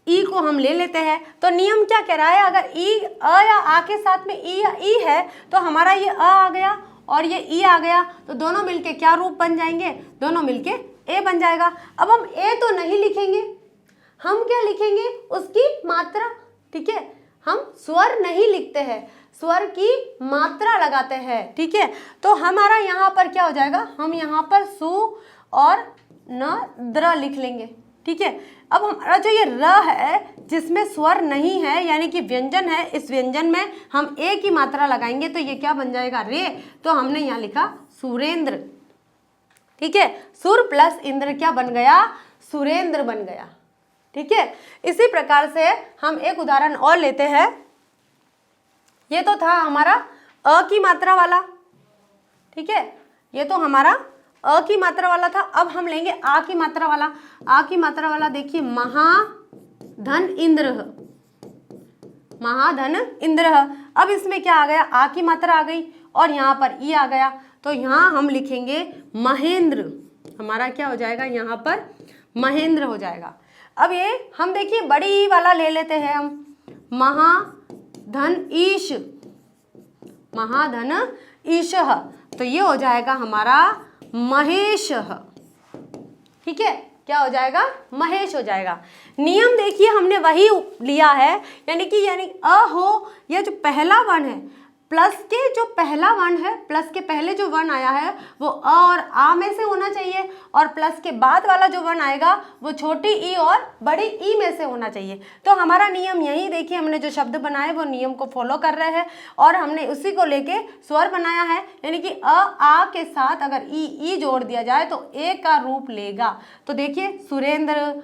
ई को हम ले लेते हैं। तो नियम क्या कह रहा है, अगर ई अ या आ के साथ में ई या ई है, तो हमारा ये अ आ गया और ये ई आ गया, तो दोनों मिलके क्या रूप बन जाएंगे, दोनों मिलके ए बन जाएगा। अब हम ए तो नहीं लिखेंगे, हम क्या लिखेंगे, उसकी मात्रा। ठीक है, हम स्वर नहीं लिखते हैं, स्वर की मात्रा लगाते हैं। ठीक है, तो हमारा यहाँ पर क्या हो जाएगा, हम यहाँ पर सु और न द्र लिख लेंगे। ठीक है, अब हमारा जो ये र है जिसमें स्वर नहीं है, यानी कि व्यंजन है, इस व्यंजन में हम ए की मात्रा लगाएंगे, तो ये क्या बन जाएगा, रे। तो हमने यहाँ लिखा सुरेंद्र। ठीक है, सुर प्लस इंद्र क्या बन गया, सुरेंद्र बन गया। ठीक है, इसी प्रकार से हम एक उदाहरण और लेते हैं। ये तो था हमारा अ की मात्रा वाला। ठीक है, ये तो हमारा अ की मात्रा वाला था। अब हम लेंगे आ की मात्रा वाला। आ की मात्रा वाला देखिए, महाधन इंद्र, महाधन इंद्र। अब इसमें क्या आ गया, आ की मात्रा आ गई और यहाँ पर ई आ गया, तो यहाँ हम लिखेंगे महेंद्र। हमारा क्या हो जाएगा, यहाँ पर महेंद्र हो जाएगा। अब ये हम देखिए बड़ी ई वाला ले लेते हैं हम, महाधन ईश, महाधन ईशः, तो ये हो जाएगा हमारा महेश। ठीक है, क्या हो जाएगा? महेश हो जाएगा। नियम देखिए हमने वही लिया है, यानी अ हो, यह जो पहला वर्ण है, प्लस के जो पहला वर्ण है, प्लस के पहले जो वर्ण आया है वो अ और आ में से होना चाहिए, और प्लस के बाद वाला जो वर्ण आएगा वो छोटी ई और बड़ी ई में से होना चाहिए। तो हमारा नियम यही देखिए, हमने जो शब्द बनाए वो नियम को फॉलो कर रहे हैं और हमने उसी को लेके स्वर बनाया है, यानी कि अ आ के साथ अगर ई जोड़ दिया जाए तो ए का रूप लेगा। तो देखिए सुरेंद्र,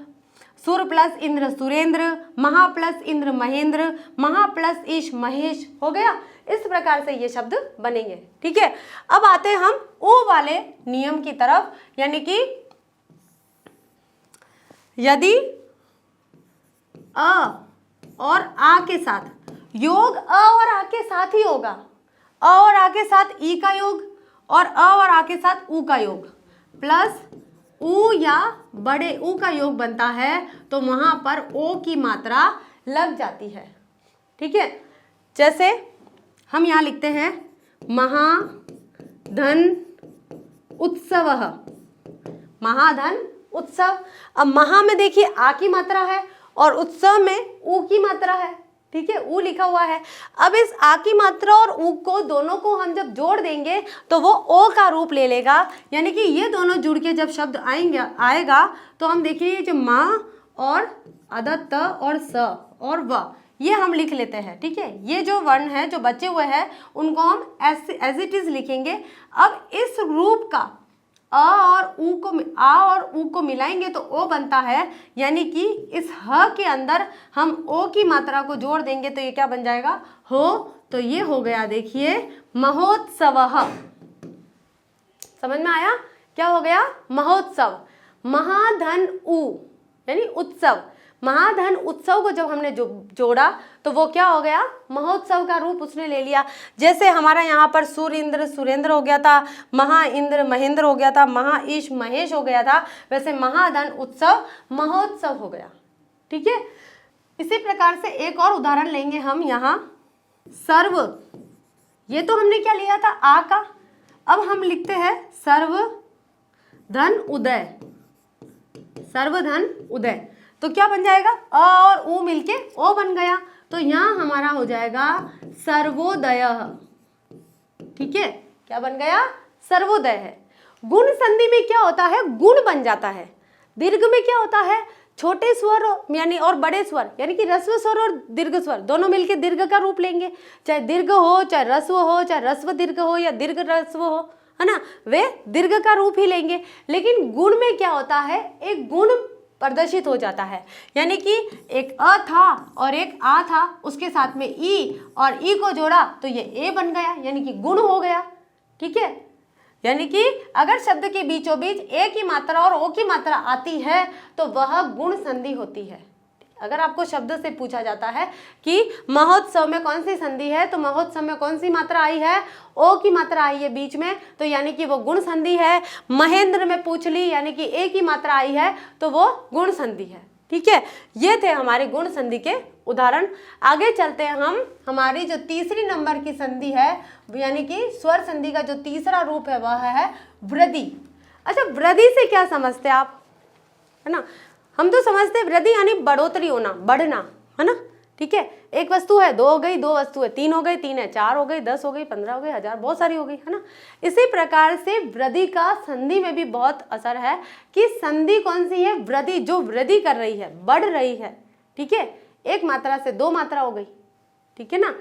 सुर प्लस इंद्र सुरेंद्र, महा प्लस इंद्र महेंद्र, महा प्लस ईश महेश हो गया। इस प्रकार से ये शब्द बनेंगे। ठीक है, अब आते हैं हम ओ वाले नियम की तरफ, यानी कि यदि अ और आ के साथ योग अ और आ के साथ ही होगा, अ और आ के साथ ई का योग और अ और आ के साथ ऊ का योग प्लस ऊ या बड़े ऊ का योग बनता है, तो वहां पर ओ की मात्रा लग जाती है। ठीक है, जैसे हम यहाँ लिखते हैं महाधन उत्सव, महाधन उत्सव। अब महा में देखिए आ की मात्रा है और उत्सव में ऊ की मात्रा है। ठीक है, ऊ लिखा हुआ है। अब इस आ की मात्रा और ऊ को दोनों को हम जब जोड़ देंगे तो वो ओ का रूप ले लेगा, यानी कि ये दोनों जुड़ के जब शब्द आएगा तो हम देखिए जो माँ और अदत और स और व ये हम लिख लेते हैं। ठीक है, ये जो वर्ण है जो बचे हुए हैं उनको हम एज इट इज लिखेंगे। अब इस रूप का आ और ऊ को मिलाएंगे तो ओ बनता है, यानी कि इस ह के अंदर हम ओ की मात्रा को जोड़ देंगे तो ये क्या बन जाएगा? हो। तो ये हो गया देखिए महोत्सवः। समझ में आया? क्या हो गया? महोत्सव। महाधन ऊ यानी उत्सव, महाधन उत्सव को जब हमने जोड़ा तो वो क्या हो गया? महोत्सव का रूप उसने ले लिया। जैसे हमारा यहाँ पर सुरेंद्र सुरेंद्र हो गया था, महा इंद्र महेंद्र हो गया था, महा ईश महेश हो गया था, वैसे महाधन उत्सव महोत्सव हो गया। ठीक है, इसी प्रकार से एक और उदाहरण लेंगे हम यहाँ। सर्व, ये तो हमने क्या लिया था? आ का। अब हम लिखते हैं सर्वधन उदय, सर्वधन उदय, तो क्या बन जाएगा? अ और ऊ मिलके ओ बन गया, तो यहाँ हमारा हो जाएगा सर्वोदय। ठीक है, क्या बन गया? सर्वोदय है। गुण संधि में क्या होता है? गुण बन जाता है। दीर्घ में क्या होता है? छोटे स्वर यानी और बड़े स्वर, यानी कि ह्रस्व स्वर और दीर्घ स्वर दोनों मिलके दीर्घ का रूप लेंगे। चाहे दीर्घ हो, चाहे ह्रस्व हो, चाहे ह्रस्व दीर्घ हो या दीर्घ ह्रस्व हो, है ना, वे दीर्घ का रूप ही लेंगे। लेकिन गुण में क्या होता है? एक गुण प्रदर्शित हो जाता है, यानी कि एक अ था और एक आ था, उसके साथ में ई और ई को जोड़ा तो ये ए बन गया, यानी कि गुण हो गया। ठीक है, यानी कि अगर शब्द के बीचों बीच ए की मात्रा और ओ की मात्रा आती है तो वह गुण संधि होती है। अगर आपको शब्द से पूछा जाता है कि महोत्सव में कौन सी संधि है, तो महोत्सव में कौन सी मात्रा आई है? ओ की मात्रा आई है बीच में, तो यानी कि वो गुण संधि है। महेंद्र में पूछ ली, यानी कि ए की मात्रा आई है तो वो गुण संधि है। ठीक है, ये थे हमारे गुण संधि के उदाहरण। आगे चलते हैं हम। हमारी जो तीसरी नंबर की संधि है, यानी कि स्वर संधि का जो तीसरा रूप है वह है वृद्धि। अच्छा, वृद्धि से क्या समझते हैं आप? है ना, हम तो समझते हैं वृद्धि यानी बढ़ोतरी होना, बढ़ना, है ना। ठीक है, एक वस्तु है 2 हो गई, 2 वस्तु है 3 हो गई, 3 है 4 हो गई, 10 हो गई, 15 हो गई, 1000, बहुत सारी हो गई, है ना। इसी प्रकार से वृद्धि का संधि में भी बहुत असर है कि संधि कौन सी है? वृद्धि, जो वृद्धि कर रही है, बढ़ रही है। ठीक है, एक मात्रा से 2 मात्रा हो गई, ठीक है ना,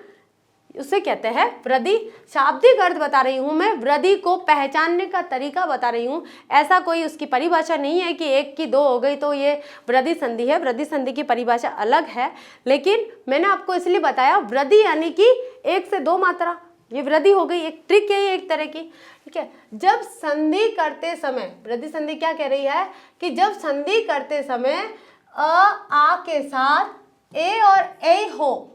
उसे कहते हैं वृद्धि। शाब्दिक अर्थ बता रही हूं मैं, वृद्धि को पहचानने का तरीका बता रही हूं। ऐसा कोई उसकी परिभाषा नहीं है कि 1 की 2 हो गई तो ये वृद्धि संधि है। वृद्धि संधि की परिभाषा अलग है, लेकिन मैंने आपको इसलिए बताया वृद्धि यानी कि 1 से 2 मात्रा, ये वृद्धि हो गई। एक ट्रिक है एक तरह की। ठीक है, जब संधि करते समय, वृद्धि संधि क्या कह रही है कि जब संधि करते समय अ आ के साथ ए और ए हो,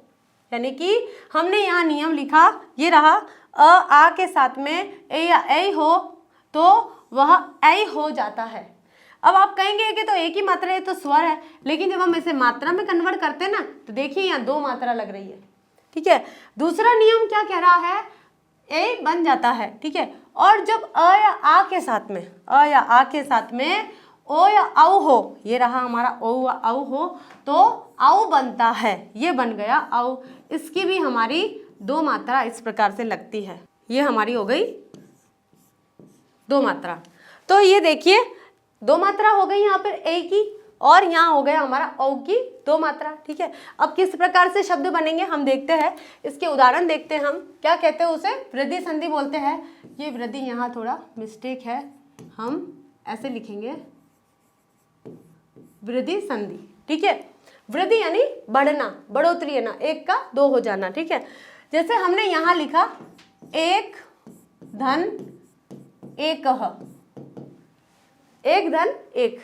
यानी कि हमने यहाँ नियम लिखा, ये रहा, अ आ के साथ में ए या ऐ हो तो वह ऐ हो जाता है। अब आप कहेंगे कि तो एक ही मात्रा है तो स्वर है, लेकिन जब हम इसे मात्रा में कन्वर्ट करते हैं ना तो देखिए यहाँ 2 मात्रा लग रही है, ठीक है। दूसरा नियम क्या कह रहा है, ए बन जाता है, ठीक है। और जब अ या आ के साथ में, अ या आ के साथ में ओ या औ हो, ये रहा हमारा ओ या औ हो, तो औ बनता है, ये बन गया औ। इसकी भी हमारी 2 मात्रा इस प्रकार से लगती है, ये हमारी हो गई 2 मात्रा। तो ये देखिए 2 मात्रा हो गई यहाँ पर ए की, और यहाँ हो गया हमारा औ की 2 मात्रा, ठीक है। अब किस प्रकार से शब्द बनेंगे हम देखते हैं, इसके उदाहरण देखते हैं। हम क्या कहते हैं, उसे वृद्धि संधि बोलते हैं। ये वृद्धि यहाँ थोड़ा मिस्टेक है, हम ऐसे लिखेंगे वृद्धि संधि, ठीक है। वृद्धि यानी बढ़ना, बढ़ोतरी है ना, 1 का 2 हो जाना, ठीक है। जैसे हमने यहाँ लिखा 1 धन 1, 1 धन 1,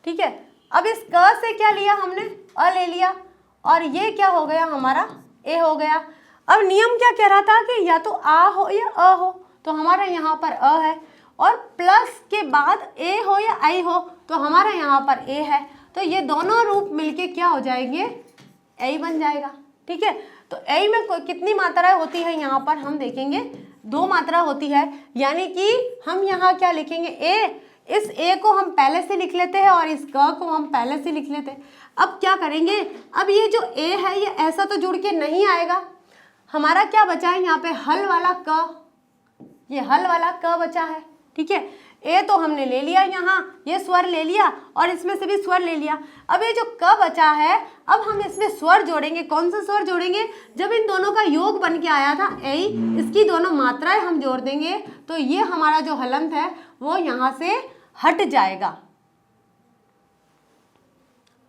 ठीक है। अब इस क से क्या लिया हमने, अ ले लिया, और ये क्या हो गया हमारा, ए हो गया। अब नियम क्या कह रहा था कि या तो आ हो या अ हो, तो हमारा यहाँ पर अ है, और प्लस के बाद ए हो या आई हो, तो हमारा यहाँ पर ए है। तो ये दोनों रूप मिलके क्या हो जाएंगे, ए बन जाएगा, ठीक है। तो ए में कितनी मात्राएं होती है, यहाँ पर हम देखेंगे 2 मात्रा होती है, यानी कि हम यहाँ क्या लिखेंगे, ए, इस ए को हम पहले से लिख लेते हैं और इस क को हम पहले से लिख लेते हैं। अब क्या करेंगे, अब ये जो ए है ये ऐसा तो जुड़ के नहीं आएगा, हमारा क्या बचा है यहाँ पे, हल वाला क, ये हल वाला क बचा है, ठीक है। ए तो हमने ले लिया, यहाँ ये स्वर ले लिया और इसमें से भी स्वर ले लिया। अब ये जो क बचा है, अब हम इसमें स्वर जोड़ेंगे। कौन सा स्वर जोड़ेंगे, जब इन दोनों का योग बन के आया था ए, इसकी दोनों मात्राएं हम जोड़ देंगे, तो ये हमारा जो हलंत है वो यहाँ से हट जाएगा,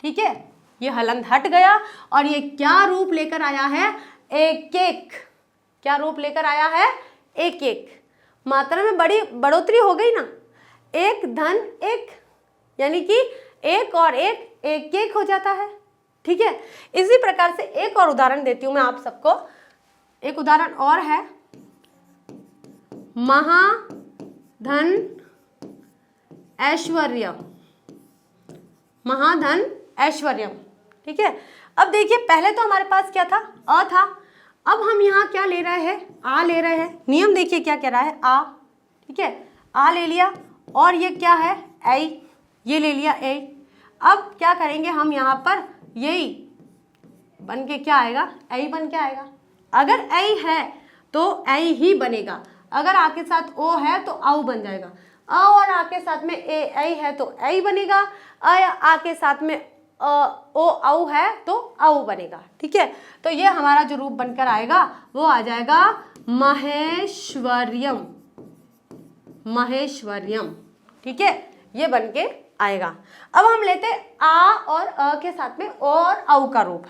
ठीक है। ये हलंत हट गया, और ये क्या रूप लेकर आया है, 1 1। क्या रूप लेकर आया है, 1 1। मात्रा में बड़ी बढ़ोतरी हो गई ना, 1 धन 1, यानी कि 1 और 1 1 1 हो जाता है, ठीक है। इसी प्रकार से एक और उदाहरण देती हूं मैं आप सबको। एक उदाहरण और है, महाधन ऐश्वर्य, महाधन ऐश्वर्यम, ठीक है। अब देखिए पहले तो हमारे पास क्या था, अ था, अब हम यहाँ क्या ले रहे हैं, आ ले रहे हैं। नियम देखिए क्या कह रहा है, आ, ठीक है, आ ले लिया, और ये क्या है, ऐ, ये ले लिया ऐ। अब क्या करेंगे हम यहाँ पर, यही बन के क्या आएगा, ऐ बन के आएगा। अगर ऐ है तो ऐ ही बनेगा, अगर आ के साथ ओ है तो औ बन जाएगा। अ और आ के साथ में ए ऐ है तो ऐ बनेगा, आ के साथ में ओ औ है तो औ बनेगा, ठीक है। तो ये हमारा जो रूप बनकर आएगा वो आ जाएगा महेश्वर्यम, महेश्वर्यम, ठीक है, ये बन के आएगा। अब हम लेते आ और अ के साथ में ओ और औ का रूप।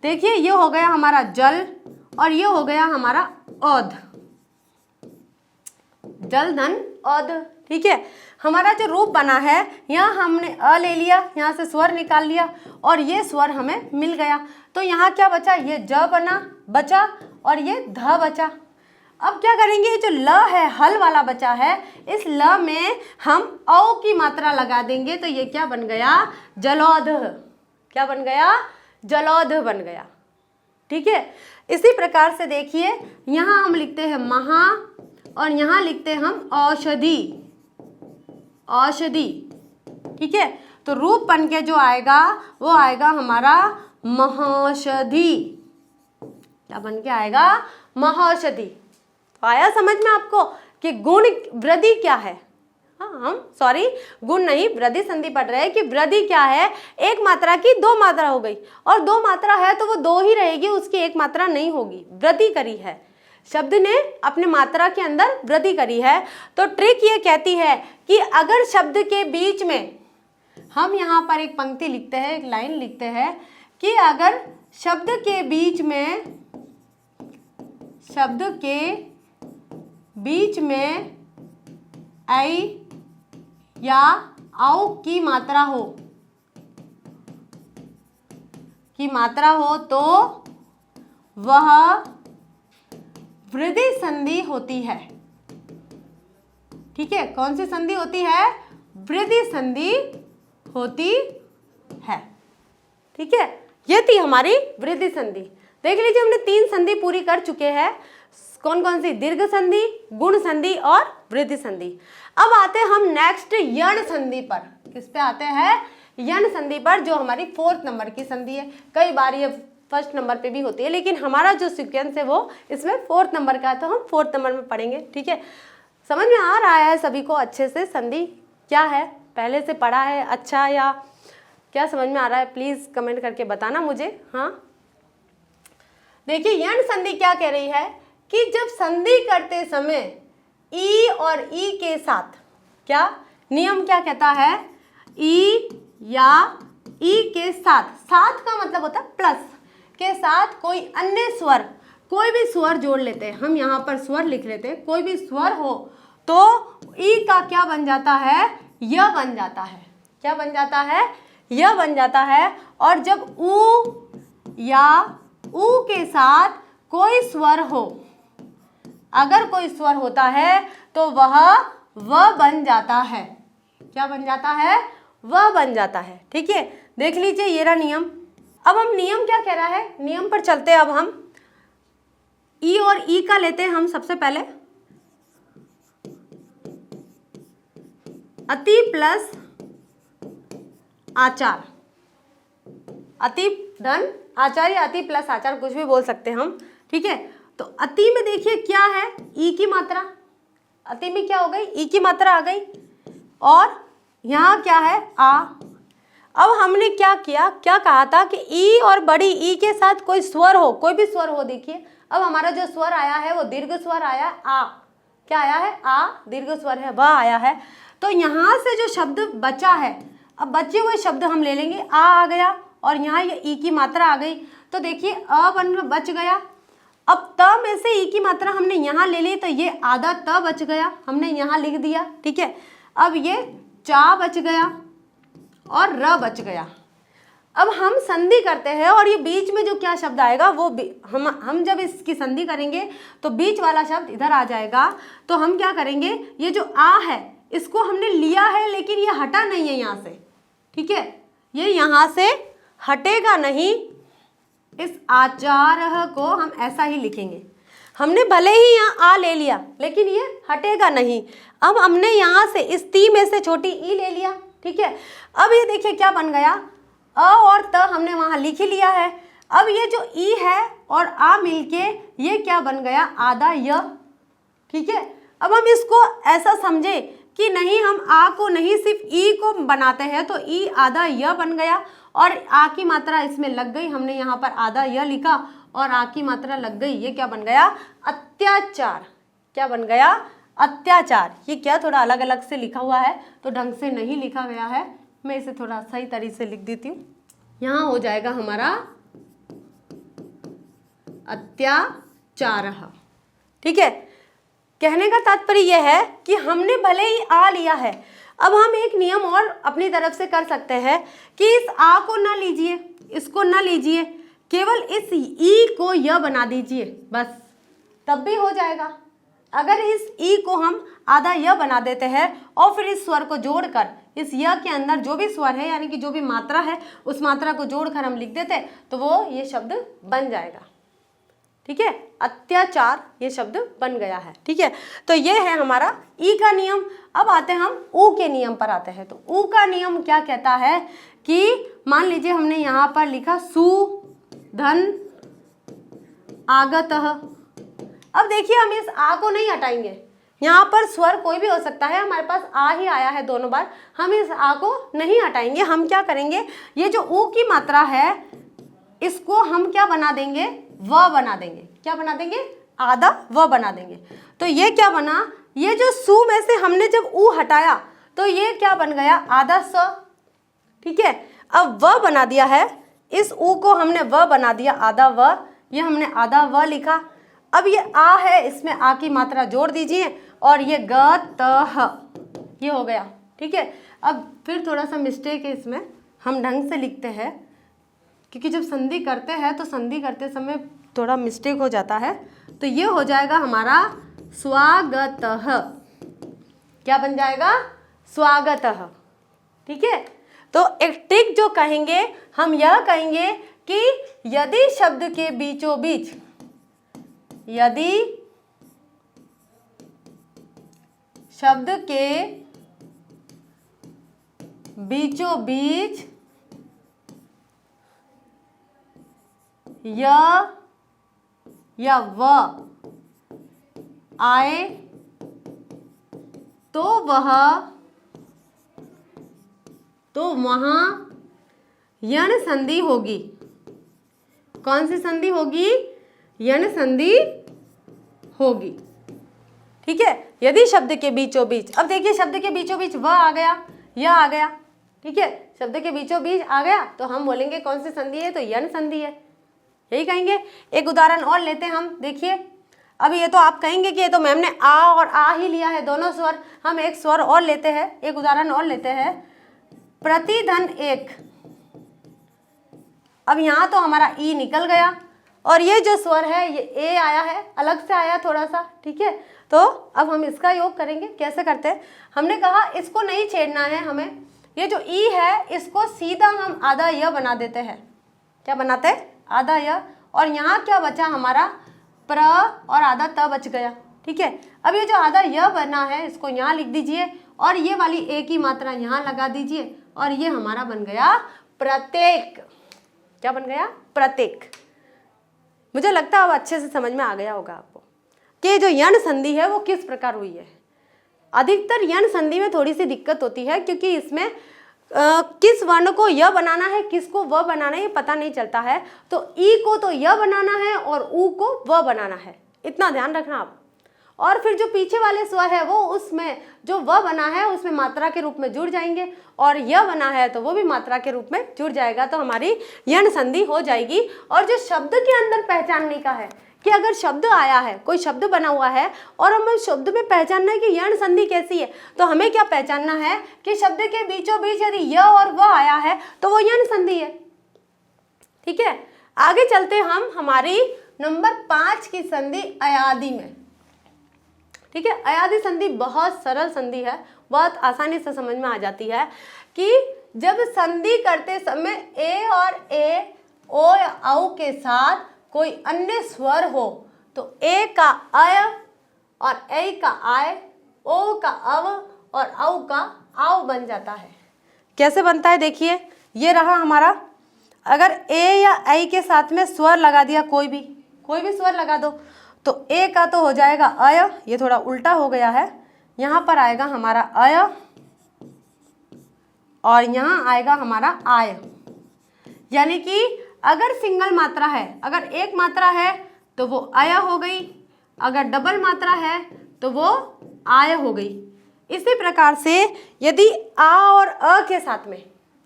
देखिए ये हो गया हमारा जल, और ये हो गया हमारा औध, जल धन औध, ठीक है। हमारा जो रूप बना है, यहाँ हमने अ ले लिया, यहाँ से स्वर निकाल लिया, और ये स्वर हमें मिल गया। तो यहाँ क्या बचा, ये ज बचा, और ये ध बचा। अब क्या करेंगे, जो ल है, हल वाला बचा है, इस ल में हम औ की मात्रा लगा देंगे, तो ये क्या बन गया, जलौध। क्या बन गया, जलौध बन गया, ठीक है। इसी प्रकार से देखिए यहाँ हम लिखते हैं महा, और यहाँ लिखते हैं हम औषधि, औषधि, ठीक है। तो रूप बन के जो आएगा वो आएगा हमारा महौषधि। क्या बन के आएगा, महौषधि। तो आया समझ में आपको कि गुण वृद्धि क्या है। हाँ, हम सॉरी गुण नहीं, वृद्धि संधि पढ़ रहे हैं कि वृद्धि क्या है, एक मात्रा की 2 मात्रा हो गई, और 2 मात्रा है तो वो 2 ही रहेगी, उसकी 1 मात्रा नहीं होगी, वृद्धि करी है, शब्द ने अपने मात्रा के अंदर वृद्धि करी है। तो ट्रिक ये कहती है कि अगर शब्द के बीच में, हम यहाँ पर एक पंक्ति लिखते हैं, एक लाइन लिखते हैं कि अगर शब्द के बीच में, शब्द के बीच में ऐ या औ की मात्रा हो, तो वह वृद्धि संधि होती है, ठीक है। कौन सी संधि होती है, वृद्धि संधि होती है। ठीक है, ये थी हमारी वृद्धि संधि। देख लीजिए हमने 3 संधि पूरी कर चुके हैं। कौन कौन सी? दीर्घ संधि, गुण संधि और वृद्धि संधि। अब आते हैं हम नेक्स्ट यण संधि पर। किस पे आते हैं? यण संधि पर, जो हमारी 4th नंबर की संधि है। कई बार ये 1st नंबर पे भी होती है, लेकिन हमारा जो सीक्वेंस है वो इसमें 4th नंबर का है, तो हम 4th नंबर में पढ़ेंगे। ठीक है, समझ में आ रहा है सभी को अच्छे से संधि क्या है? पहले से पढ़ा है अच्छा, या क्या समझ में आ रहा है? प्लीज कमेंट करके बताना मुझे। हाँ, देखिए यण संधि क्या कह रही है कि जब संधि करते समय ई और ई के साथ, क्या नियम क्या कहता है? ई या ई के साथ, साथ का मतलब होता है प्लस के साथ कोई अन्य स्वर, कोई भी स्वर जोड़ लेते हैं। हम यहाँ पर स्वर लिख लेते हैं, कोई भी स्वर हो तो ई का क्या बन जाता है? य बन जाता है। क्या बन जाता है? य बन जाता है। और जब ऊ या ऊ के साथ कोई स्वर हो, अगर कोई स्वर होता है तो वह व बन जाता है। क्या बन जाता है? वह बन जाता है। ठीक है, देख लीजिए ये रहा नियम। अब हम नियम क्या कह रहा है, नियम पर चलते हैं। अब हम ई और ई का लेते हैं हम सबसे पहले। अति प्लस आचार, अति धन आचार या अति प्लस आचार, कुछ भी बोल सकते हैं हम। ठीक है, तो अति में देखिए क्या है? ई की मात्रा। अति में क्या हो गई? ई की मात्रा आ गई। और यहाँ क्या है? आ। अब हमने क्या किया, क्या कहा था कि ई और बड़ी ई के साथ कोई स्वर हो, कोई भी स्वर हो। देखिए अब हमारा जो स्वर आया है वो दीर्घ स्वर आया, आ। क्या आया है? आ, दीर्घ स्वर है, वह आया है। तो यहाँ से जो शब्द बचा है, अब बचे हुए शब्द हम ले लेंगे। आ गया और यहाँ ये ई की मात्रा आ गई, तो देखिए अ बच गया। अब त में से ई की मात्रा हमने यहाँ ले ली, तो ये आधा त बच गया, हमने यहाँ लिख दिया। ठीक है, अब ये चा बच गया और र बच गया। अब हम संधि करते हैं और ये बीच में जो क्या शब्द आएगा वो हम जब इसकी संधि करेंगे तो बीच वाला शब्द इधर आ जाएगा। तो हम क्या करेंगे, ये जो आ है इसको हमने लिया है लेकिन ये हटा नहीं है यहाँ से। ठीक है, ये यहाँ से हटेगा नहीं। इस आचार को हम ऐसा ही लिखेंगे। हमने भले ही यहाँ आ ले लिया लेकिन ये हटेगा नहीं। अब हमने यहाँ से इस ती में से छोटी ई ले लिया। ठीक है, अब ये देखिए क्या बन गया, अ और त हमने वहाँ लिख ही लिया है। अब ये जो ई है और आ मिलके ये क्या बन गया? आधा य। ठीक है, अब हम इसको ऐसा समझे कि नहीं, हम आ को नहीं सिर्फ ई को बनाते हैं, तो ई आधा य बन गया और आ की मात्रा इसमें लग गई। हमने यहाँ पर आधा य लिखा और आ की मात्रा लग गई। ये क्या बन गया? अत्याचार। क्या बन गया? अत्याचार। ये क्या थोड़ा अलग अलग से लिखा हुआ है तो ढंग से नहीं लिखा गया है, मैं इसे थोड़ा सही तरीके से लिख देती हूँ। यहाँ हो जाएगा हमारा अत्याचार। ठीक है, कहने का तात्पर्य यह है कि हमने भले ही आ लिया है, अब हम एक नियम और अपनी तरफ से कर सकते हैं कि इस आ को ना लीजिए, इसको ना लीजिए, केवल इस ई को य बना दीजिए, बस तब भी हो जाएगा। अगर इस ई को हम आधा य बना देते हैं और फिर इस स्वर को जोड़कर इस य के अंदर जो भी स्वर है यानी कि जो भी मात्रा है उस मात्रा को जोड़कर हम लिख देते तो वो ये शब्द बन जाएगा। ठीक है, अत्याचार ये शब्द बन गया है। ठीक है, तो ये है हमारा ई का नियम। अब आते हैं हम ऊ के नियम पर आते हैं। तो ऊ का नियम क्या कहता है कि मान लीजिए हमने यहाँ पर लिखा सु धन आगतः। अब देखिए हम इस आ को नहीं हटाएंगे, यहाँ पर स्वर कोई भी हो सकता है, हमारे पास आ ही आया है दोनों बार, हम इस आ को नहीं हटाएंगे। हम क्या करेंगे, ये जो ऊ की मात्रा है इसको हम क्या बना देंगे? व बना देंगे। क्या बना देंगे? आधा व बना देंगे। तो ये क्या बना, ये जो सु में से हमने जब ऊ हटाया तो ये क्या बन गया? आधा स। ठीक है, अब व बना दिया है, इस ऊ को हमने व बना दिया, आधा व, ये हमने आधा व लिखा। अब ये आ है, इसमें आ की मात्रा जोड़ दीजिए और ये ग त ह, ये हो गया। ठीक है, अब फिर थोड़ा सा मिस्टेक है इसमें, हम ढंग से लिखते हैं क्योंकि जब संधि करते हैं तो संधि करते समय थोड़ा मिस्टेक हो जाता है। तो ये हो जाएगा हमारा स्वागतः। क्या बन जाएगा? स्वागतः। ठीक है, तो एक ट्रिक जो कहेंगे हम यह कहेंगे कि यदि शब्द के बीचों बीच, यदि शब्द के बीचों बीच य या व आए तो वहां यण संधि होगी। कौन सी संधि होगी? यण संधि होगी। ठीक है, यदि शब्द के बीचों बीच, अब देखिए शब्द के बीचों बीच व आ गया, यह आ गया। ठीक है, शब्द के बीचों बीच आ गया तो हम बोलेंगे कौन सी संधि है? तो यण संधि है, यही कहेंगे। एक उदाहरण और लेते हैं हम, देखिए अब ये तो आप कहेंगे कि ये तो मैम ने आ और आ ही लिया है, दोनों स्वर। हम एक स्वर और लेते हैं, एक उदाहरण और लेते हैं, प्रतिधन एक। अब यहाँ तो हमारा ई निकल गया और ये जो स्वर है ये ए आया है, अलग से आया थोड़ा सा। ठीक है, तो अब हम इसका योग करेंगे। कैसे करते हैं? हमने कहा इसको नहीं छेड़ना है हमें, ये जो ई है इसको सीधा हम आधा य बना देते हैं। क्या बनाते हैं? आधा य। और यहाँ क्या बचा हमारा? प्र और आधा त बच गया। ठीक है, अब ये जो आधा य बना है इसको यहाँ लिख दीजिए और ये वाली ए की मात्रा यहाँ लगा दीजिए और ये हमारा बन गया प्रत्येक। क्या बन गया? प्रत्येक। मुझे लगता है अब अच्छे से समझ में आ गया होगा आपको कि जो यण संधि है वो किस प्रकार हुई है। अधिकतर यण संधि में थोड़ी सी दिक्कत होती है क्योंकि इसमें किस वर्ण को य बनाना है, किसको व बनाना है, ये पता नहीं चलता है। तो ई को तो य बनाना है और ऊ को व बनाना है, इतना ध्यान रखना आप। और फिर जो पीछे वाले स्वर है वो उसमें जो व बना है उसमें मात्रा के रूप में जुड़ जाएंगे और य बना है तो वो भी मात्रा के रूप में जुड़ जाएगा, तो हमारी यण संधि हो जाएगी। और जो शब्द के अंदर पहचानने का है कि अगर शब्द आया है, कोई शब्द बना हुआ है और हमें शब्द में पहचानना है कि यण संधि कैसी है, तो हमें क्या पहचानना है कि शब्द के बीचों बीच यदि य और व आया है तो वो यण संधि है। ठीक है, आगे चलते हम हमारी नंबर 5 की संधि अयादि में। ठीक है, अयादि संधि बहुत सरल संधि है, बहुत आसानी से समझ में आ जाती है कि जब संधि करते समय ए और ए, ओ या औ के साथ कोई अन्य स्वर हो तो ए का अय और ऐ का आय, ओ का अव और औ का आव बन जाता है। कैसे बनता है? देखिए ये रहा हमारा, अगर ए या ऐ के साथ में स्वर लगा दिया, कोई भी स्वर लगा दो, तो ए का तो हो जाएगा अय, ये थोड़ा उल्टा हो गया है, यहाँ पर आएगा हमारा अय और यहाँ आएगा हमारा आय। यानी कि अगर सिंगल मात्रा है, अगर एक मात्रा है तो वो अय हो गई, अगर डबल मात्रा है तो वो आय हो गई। इसी प्रकार से यदि आ और अ के साथ में,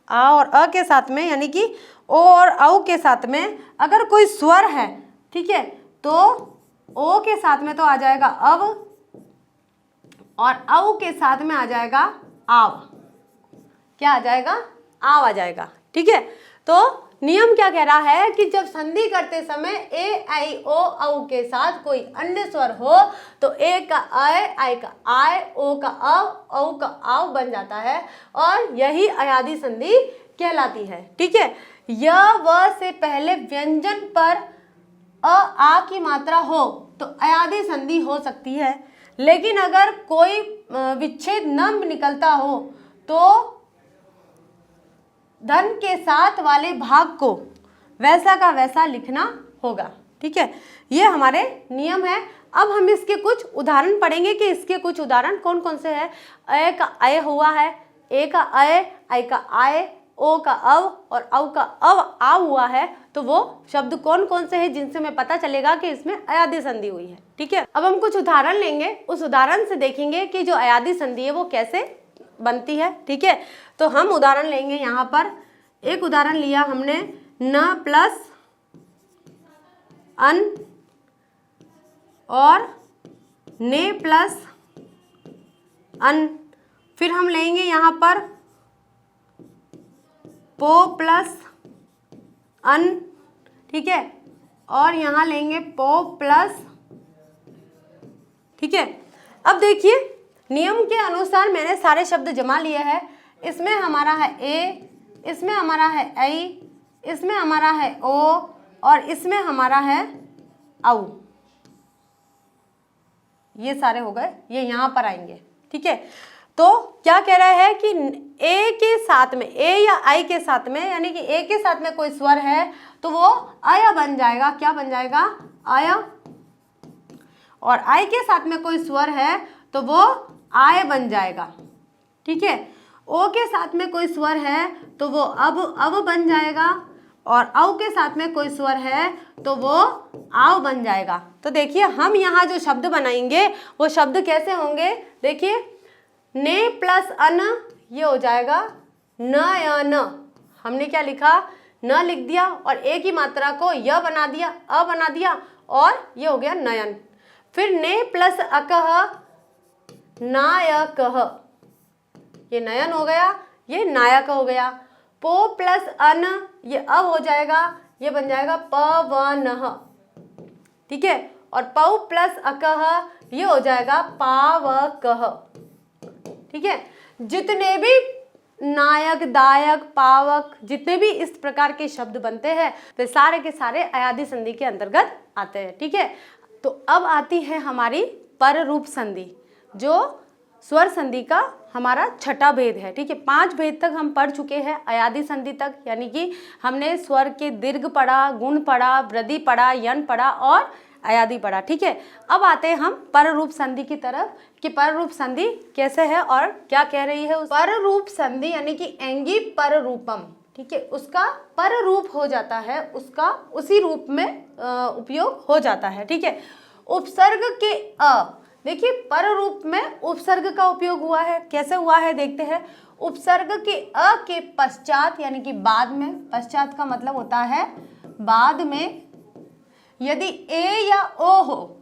आ और अ के साथ में यानी कि ओ और औ के साथ में अगर कोई स्वर है, ठीक है, तो ओ के साथ में तो आ जाएगा अव और औ के साथ में आ जाएगा आव। क्या आ जाएगा? आव आ जाएगा। ठीक है, तो नियम क्या कह रहा है कि जब संधि करते समय ए, ऐ, ओ, औ के साथ कोई अन्य स्वर हो तो ए का अय, ऐ का आय, ओ का अव, औ का आव बन जाता है और यही अयादि संधि कहलाती है। ठीक है, य व से पहले व्यंजन पर अ आ की मात्रा हो तो अयादि संधि हो सकती है, लेकिन अगर कोई विच्छेद नंब निकलता हो तो धन के साथ वाले भाग को वैसा का वैसा लिखना होगा। ठीक है, ये हमारे नियम है। अब हम इसके कुछ उदाहरण पढ़ेंगे कि इसके कुछ उदाहरण कौन कौन से हैं। अय का अय हुआ है, ए का अय, ऐ का आय, ओ का अव और औ का अव आ हुआ है, तो वो शब्द कौन कौन से हैं जिनसे हमें पता चलेगा कि इसमें अयादि संधि हुई है। ठीक है, अब हम कुछ उदाहरण लेंगे, उस उदाहरण से देखेंगे कि जो अयादि संधि है वो कैसे बनती है। ठीक है, तो हम उदाहरण लेंगे। यहाँ पर एक उदाहरण लिया हमने, न प्लस अन और ने प्लस अन। फिर हम लेंगे यहाँ पर पो प्लस अन। ठीक है, और यहाँ लेंगे पो प्लस। ठीक है, अब देखिए नियम के अनुसार मैंने सारे शब्द जमा लिए हैं। इसमें हमारा है ए, इसमें हमारा है ऐ, इसमें हमारा है ओ, और इसमें हमारा है औ। ये सारे हो गए, ये यहाँ पर आएंगे। ठीक है, तो क्या कह रहा है कि ए के साथ में, ए या आई के साथ में, यानी कि ए के साथ में कोई स्वर है तो वो आया बन जाएगा। क्या बन जाएगा? आया। और आई के साथ में कोई स्वर है तो वो आय बन जाएगा। ठीक है, ओ के साथ में कोई स्वर है तो वो अब बन जाएगा, और औ के साथ में कोई स्वर है तो वो आव बन जाएगा। तो देखिए हम यहाँ जो शब्द बनाएंगे वो शब्द कैसे होंगे? देखिए, ने प्लस अन, ये हो जाएगा नयन। हमने क्या लिखा? न लिख दिया, और ए की मात्रा को य बना दिया, अ बना दिया, और ये हो गया नयन। फिर ने प्लस अकह, नायकह, ये नयन हो गया, ये नायक हो गया। पो प्लस अन, ये अब हो जाएगा, ये बन जाएगा पवनः। ठीक है, और पौ प्लस अकह, ये हो जाएगा पावकः। ठीक है, जितने भी नायक, दायक, पावक, जितने भी इस प्रकार के शब्द बनते हैं वे सारे के सारे अयादी संधि के अंतर्गत आते हैं। ठीक है, तो अब आती है हमारी पर रूप संधि, जो स्वर संधि का हमारा छठा भेद है। ठीक है, 5 भेद तक हम पढ़ चुके हैं अयादी संधि तक, यानी कि हमने स्वर के दीर्घ पढ़ा, गुण पढ़ा, वृद्धि पढ़ा, यन पढ़ा और अयादी पढ़ा। ठीक है, अब आते हैं हम पर रूप संधि की तरफ कि पर रूप संधि कैसे है और क्या कह रही है। पर रूप संधि यानी कि एंगी पर रूपम। ठीक है, उसका पर रूप हो जाता है, उसका उसी रूप में उपयोग हो जाता है। ठीक है, उपसर्ग के अ, देखिए पर रूप में उपसर्ग का उपयोग हुआ है। कैसे हुआ है देखते हैं। उपसर्ग के अ के पश्चात यानी कि बाद में, पश्चात का मतलब होता है बाद में, यदि ए या ओ हो,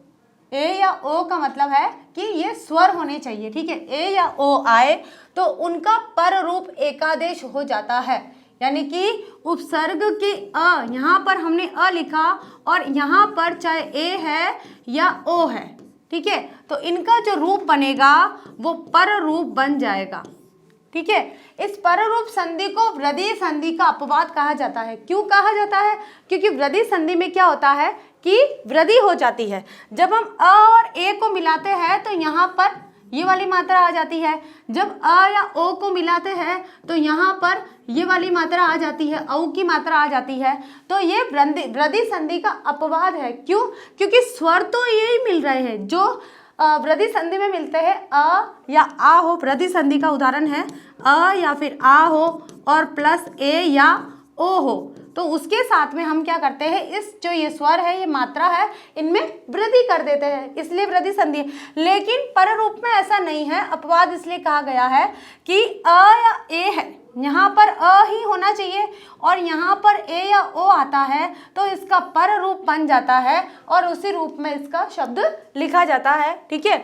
ए या ओ का मतलब है कि ये स्वर होने चाहिए। ठीक है, ए या ओ आए तो उनका पर रूप एकादेश हो जाता है, यानी कि उपसर्ग के अ, यहाँ पर हमने अ लिखा और यहाँ पर चाहे ए है या ओ है। ठीक है, तो इनका जो रूप बनेगा वो पर रूप बन जाएगा। ठीक है, इस पर रूप संधि को वृद्धि संधि का अपवाद कहा जाता है। क्यों कहा जाता है? क्योंकि वृद्धि संधि में क्या होता है कि वृद्धि हो जाती है। जब हम अ और ए को मिलाते हैं तो यहाँ पर ये वाली मात्रा आ जाती है, जब अ या ओ को मिलाते हैं तो यहाँ पर ये वाली मात्रा आ जाती है, औ की मात्रा आ जाती है। तो ये वृद्धि संधि का अपवाद है। क्यों? क्योंकि स्वर तो यही मिल रहे हैं जो वृद्धि संधि में मिलते हैं, अ या आ हो। वृद्धि संधि का उदाहरण है अ या फिर आ हो और प्लस ए या ओ हो, तो उसके साथ में हम क्या करते हैं, इस जो ये स्वर है, ये मात्रा है, इनमें वृद्धि कर देते हैं, इसलिए वृद्धि संधि है। लेकिन पर रूप में ऐसा नहीं है। अपवाद इसलिए कहा गया है कि अ या ए है, यहाँ पर अ ही होना चाहिए और यहाँ पर ए या ओ आता है तो इसका पर रूप बन जाता है और उसी रूप में इसका शब्द लिखा जाता है। ठीक है,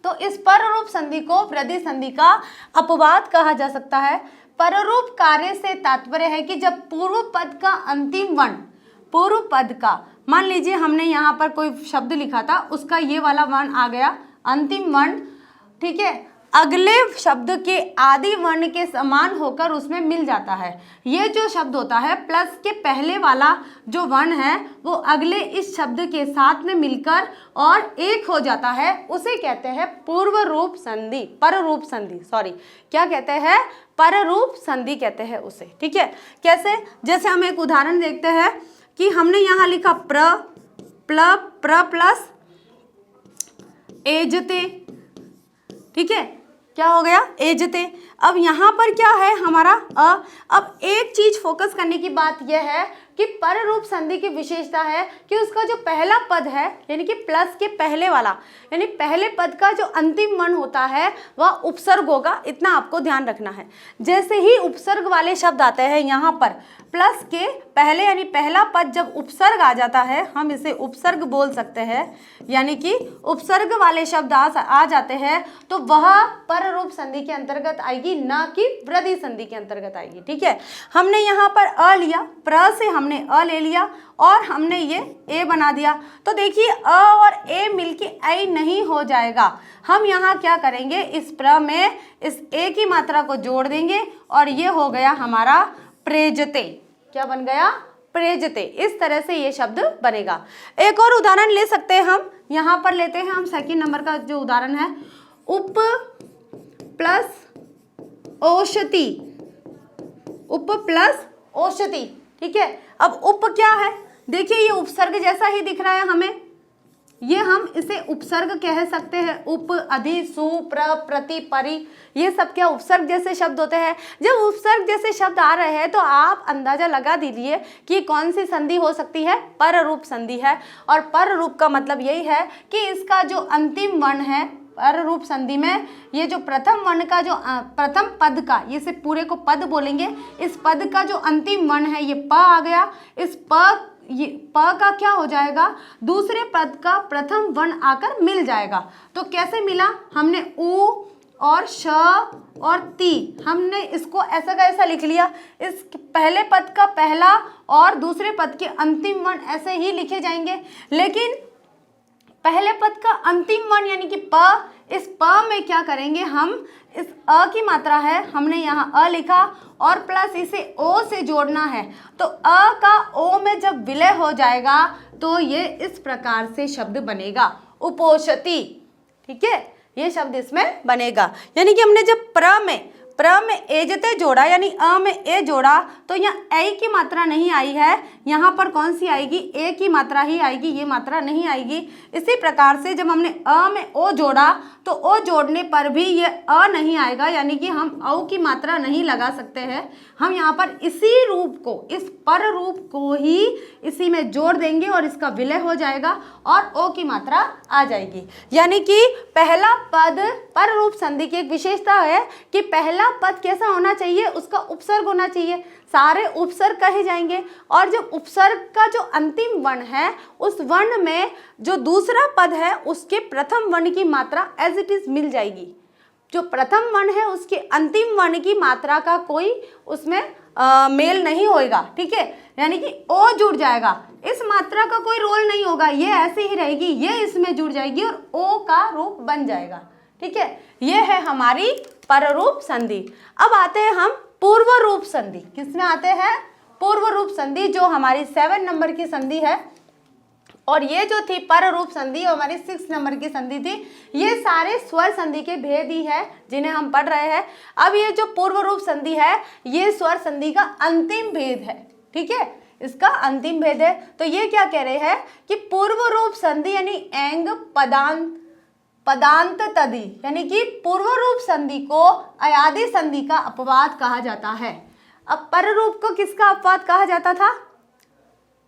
तो इस पर रूप संधि को वृद्धि संधि का अपवाद कहा जा सकता है। पररूप कार्य से तात्पर्य है कि जब पूर्व पद का अंतिम वर्ण, पूर्व पद का, मान लीजिए हमने यहाँ पर कोई शब्द लिखा था, उसका ये वाला वर्ण आ गया अंतिम वर्ण। ठीक है, अगले शब्द के आदि वर्ण के समान होकर उसमें मिल जाता है। ये जो शब्द होता है प्लस के पहले वाला जो वर्ण है वो अगले इस शब्द के साथ में मिलकर और एक हो जाता है, उसे कहते हैं पूर्व रूप संधि, पर रूप संधि, सॉरी क्या कहते हैं, पर रूप संधि कहते हैं उसे। ठीक है, कैसे? जैसे हम एक उदाहरण देखते हैं कि हमने यहाँ लिखा प्र प्लस एजते। ठीक है, क्या हो गया, एजते। अब यहाँ पर क्या है हमारा अ। अब एक चीज फोकस करने की बात यह है कि पर रूप संधि की विशेषता है कि उसका जो पहला पद है यानी कि प्लस के पहले वाला, यानी पहले पद का जो अंतिम वर्ण होता है वह उपसर्ग होगा, इतना आपको ध्यान रखना है। जैसे ही उपसर्ग वाले शब्द आते हैं यहाँ पर प्लस के पहले, यानी पहला पद जब उपसर्ग आ जाता है, हम इसे उपसर्ग बोल सकते हैं, यानी कि उपसर्ग वाले शब्द आ जाते हैं तो वह पर रूप संधि के अंतर्गत आएगी, ना कि वृद्धि संधि के अंतर्गत आएगी। ठीक है, हमने यहाँ पर अ लिया, प्र से हमने हमने अ ले लिया और हमने ये ए बना दिया। तो देखिए अ और ए मिलके ऐ नहीं हो जाएगा। हम यहाँ क्या करेंगे, इस प्र में इस ए की मात्रा को जोड़ देंगे और ये हो गया हमारा प्रेजते। क्या बन गया? प्रेजते। इस तरह से ये शब्द बनेगा। एक और उदाहरण ले सकते हैं हम, यहाँ पर लेते हैं हम सेकंड नंबर का जो उदाहरण है, उप प्लस औषधि। उप प्लस औषधि, ठीक है। अब उप क्या है, देखिए ये उपसर्ग जैसा ही दिख रहा है हमें, ये हम इसे उपसर्ग कह सकते हैं। उप, अधि, सु, प्र, प्रति, परि, ये सब क्या उपसर्ग जैसे शब्द होते हैं। जब उपसर्ग जैसे शब्द आ रहे हैं तो आप अंदाजा लगा दीजिए कि कौन सी संधि हो सकती है, पर रूप संधि है। और पर रूप का मतलब यही है कि इसका जो अंतिम वर्ण है, पर रूप संधि में ये जो प्रथम वर्ण का जो प्रथम पद का, ये से पूरे को पद बोलेंगे, इस पद का जो अंतिम वर्ण है ये प आ गया। इस प का क्या हो जाएगा, दूसरे पद का प्रथम वर्ण आकर मिल जाएगा। तो कैसे मिला, हमने उ और श और ती, हमने इसको ऐसा का ऐसा लिख लिया। इस पहले पद का पहला और दूसरे पद के अंतिम वर्ण ऐसे ही लिखे जाएंगे, लेकिन पहले पद का अंतिम वर्ण यानी कि प, इस प में क्या करेंगे हम, इस अ की मात्रा है, हमने यहाँ अ लिखा और प्लस इसे ओ से जोड़ना है। तो अ का ओ में जब विलय हो जाएगा तो ये इस प्रकार से शब्द बनेगा, उपोषति। ठीक है, ये शब्द इसमें बनेगा। यानी कि हमने जब प्र में एजते जोड़ा यानी अ में ए जोड़ा तो यहाँ ए की मात्रा नहीं आई है, यहाँ पर कौन सी आएगी, ए की मात्रा ही आएगी, ये मात्रा नहीं आएगी। इसी प्रकार से जब हमने अ में ओ जोड़ा तो ओ जोड़ने पर भी ये अ नहीं आएगा, यानी कि हम औ की मात्रा नहीं लगा सकते हैं। हम यहाँ पर इसी रूप को, इस पर रूप को ही इसी में जोड़ देंगे और इसका विलय हो जाएगा और ओ की मात्रा आ जाएगी। यानी कि पहला पद पर रूप संधि की एक विशेषता है कि पहला पद कैसा होना चाहिए, उसका उपसर्ग होना चाहिए, सारे उपसर्ग कहे जाएंगे। और जब उपसर्ग का जो अंतिम वर्ण है उस वर्ण में जो दूसरा पद है उसके प्रथम वर्ण की मात्रा एज इट इज मिल जाएगी। जो प्रथम वर्ण है उसके अंतिम वर्ण की मात्रा का कोई उसमें मेल नहीं होएगा। ठीक है, यानी कि ओ जुड़ जाएगा, इस मात्रा का कोई रोल नहीं होगा, ये ऐसे ही रहेगी, ये इसमें जुड़ जाएगी और ओ का रूप बन जाएगा। ठीक है, ये है हमारी पररूप संधि। अब आते हैं हम पूर्व रूप संधि। किसमें आते हैं, पूर्व रूप संधि, जो हमारी 7 नंबर की संधि है। और ये जो थी पर रूप संधि हमारी 6 नंबर की संधि थी। ये सारे स्वर संधि के भेद ही है जिन्हें हम पढ़ रहे हैं। अब ये जो पूर्व रूप संधि है ये स्वर संधि का अंतिम भेद है। ठीक है, इसका अंतिम भेद है। तो ये क्या कह रहे हैं कि पूर्व रूप संधि यानी एंग पदांत तदि, यानी कि पूर्व रूप संधि को अयादि संधि का अपवाद कहा जाता है। अब पर रूप को किसका अपवाद कहा जाता था,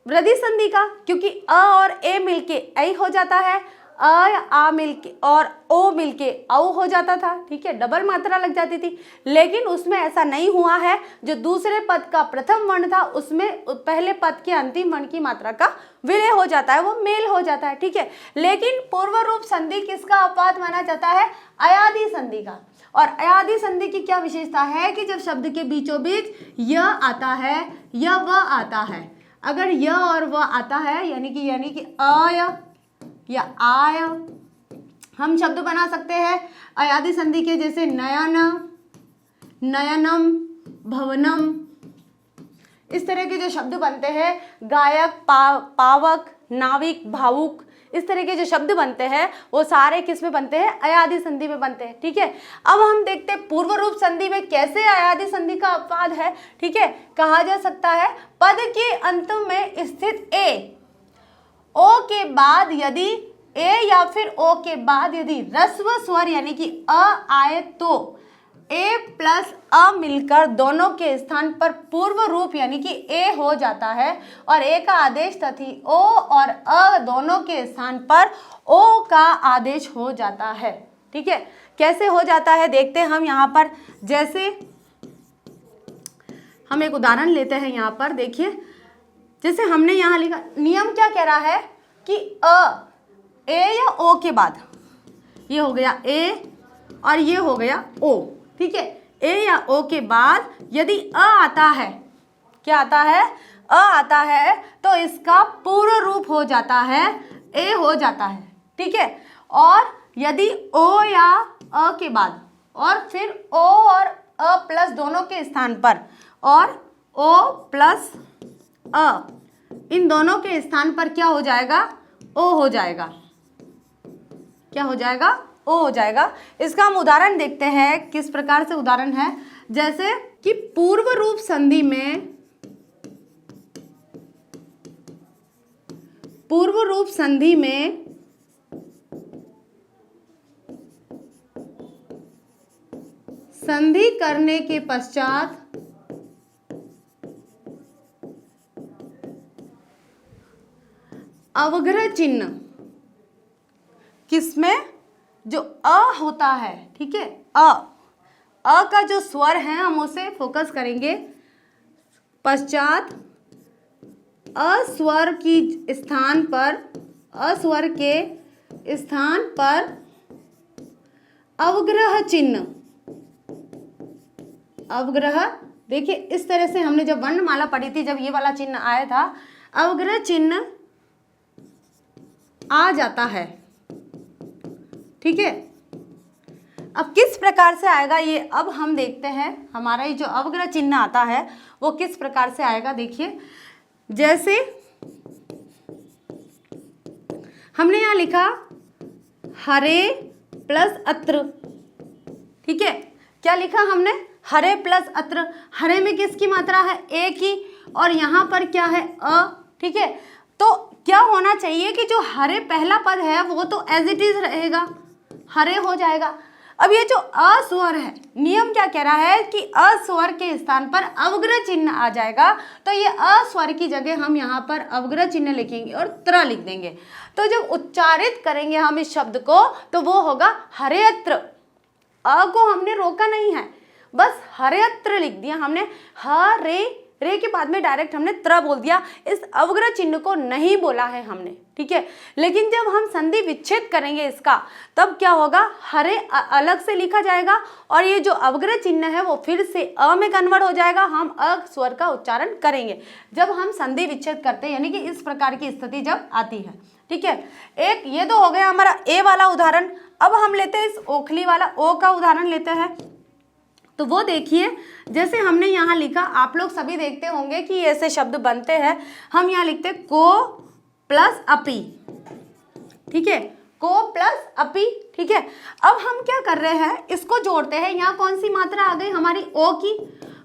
वृद्धि संधि का, क्योंकि अ और ए मिलके ऐ हो जाता है, आ मिलके और ओ मिलके औ हो जाता था। ठीक है, डबल मात्रा लग जाती थी। लेकिन उसमें ऐसा नहीं हुआ है, जो दूसरे पद का प्रथम वर्ण था उसमें पहले पद के अंतिम वर्ण की मात्रा का विलय हो जाता है, वो मेल हो जाता है। ठीक है, लेकिन पूर्व रूप संधि किसका अपवाद माना जाता है, अयादि संधि का। और अयादि संधि की क्या विशेषता है कि जब शब्द के बीचों बीच य आता है या व आता है, अगर य और व आता है यानी कि अय या आय, हम शब्द बना सकते हैं अयादि संधि के, जैसे नयन, नयनम, भवनम, इस तरह के जो शब्द बनते हैं, गायक, पावक, नाविक, भावुक, इस तरह के जो शब्द बनते हैं वो सारे किस में बनते हैं, अयादि संधि में बनते हैं। ठीक है, अब हम देखते हैं पूर्व रूप संधि में कैसे अयादि संधि का अपवाद है। ठीक है, कहा जा सकता है पद के अंत में स्थित ए, ओ के बाद यदि ए या फिर ओ के बाद यदि ह्रस्व स्वर यानी कि अ आए तो ए प्लस अ मिलकर दोनों के स्थान पर पूर्व रूप यानी कि ए हो जाता है और ए का आदेश तथा ओ और अ दोनों के स्थान पर ओ का आदेश हो जाता है। ठीक है, कैसे हो जाता है देखते हैं हम यहाँ पर। जैसे हम एक उदाहरण लेते हैं यहाँ पर, देखिए जैसे हमने यहाँ लिखा, नियम क्या कह रहा है कि अ ए या ओ के बाद, ये हो गया ए और ये हो गया ओ। ठीक है, ए या ओ के बाद यदि अ आता है, क्या आता है, अ आता है तो इसका पूर्ण रूप हो जाता है ए हो जाता है, ठीक है। और यदि ओ या अ के बाद और फिर ओ और अ प्लस दोनों के स्थान पर और ओ प्लस अ इन दोनों के स्थान पर क्या हो जाएगा, ओ हो जाएगा। क्या हो जाएगा, ओ हो जाएगा। इसका हम उदाहरण देखते हैं, किस प्रकार से उदाहरण है। जैसे कि पूर्व रूप संधि में संधि करने के पश्चात अवग्रह चिन्ह किसमें, जो अ होता है, ठीक है, अ का जो स्वर है हम उसे फोकस करेंगे, पश्चात अस्वर के स्थान पर अवग्रह चिन्ह, अवग्रह, देखिए इस तरह से हमने जब वर्णमाला पढ़ी थी, जब ये वाला चिन्ह आया था, अवग्रह चिन्ह आ जाता है, ठीक है। अब किस प्रकार से आएगा ये अब हम देखते हैं। हमारा ये जो अवग्रह चिन्ह आता है वो किस प्रकार से आएगा, देखिए। जैसे हमने यहाँ लिखा हरे प्लस अत्र, ठीक है। क्या लिखा हमने, हरे प्लस अत्र। हरे में किसकी मात्रा है, ए की, और यहाँ पर क्या है, अ, ठीक है। तो क्या होना चाहिए कि जो हरे पहला पद है वो तो एज इट इज रहेगा, हरे हो जाएगा। अब ये जो अस्वर है, नियम क्या कह रहा है कि अस्वर के स्थान पर अवग्रह चिन्ह आ जाएगा, तो ये अस्वर की जगह हम यहाँ पर अवग्रह चिन्ह लिखेंगे और त्र लिख देंगे। तो जब उच्चारित करेंगे हम इस शब्द को तो वो होगा हरेयत्र। अ को हमने रोका नहीं है, बस हरेयत्र लिख दिया हमने, हरे, रे के बाद में डायरेक्ट हमने त्र बोल दिया, इस अवग्रह चिन्ह को नहीं बोला है हमने, ठीक है। लेकिन जब हम संधि विच्छेद करेंगे इसका, तब क्या होगा, हरे अलग से लिखा जाएगा और ये जो अवग्रह चिन्ह है वो फिर से अ में कन्वर्ट हो जाएगा। हम अ स्वर का उच्चारण करेंगे जब हम संधि विच्छेद करते हैं, यानी कि इस प्रकार की स्थिति जब आती है, ठीक है। एक ये तो हो गया हमारा ए वाला उदाहरण। अब हम लेते हैं इस ओखली वाला ओ का उदाहरण लेते हैं। तो वो देखिए, जैसे हमने यहाँ लिखा, आप लोग सभी देखते होंगे कि ऐसे शब्द बनते हैं। हम यहाँ लिखते हैं को प्लस अपी, ठीक है, को प्लस अपी, ठीक है। अब हम क्या कर रहे हैं, इसको जोड़ते हैं। यहाँ कौन सी मात्रा आ गई हमारी, ओ की।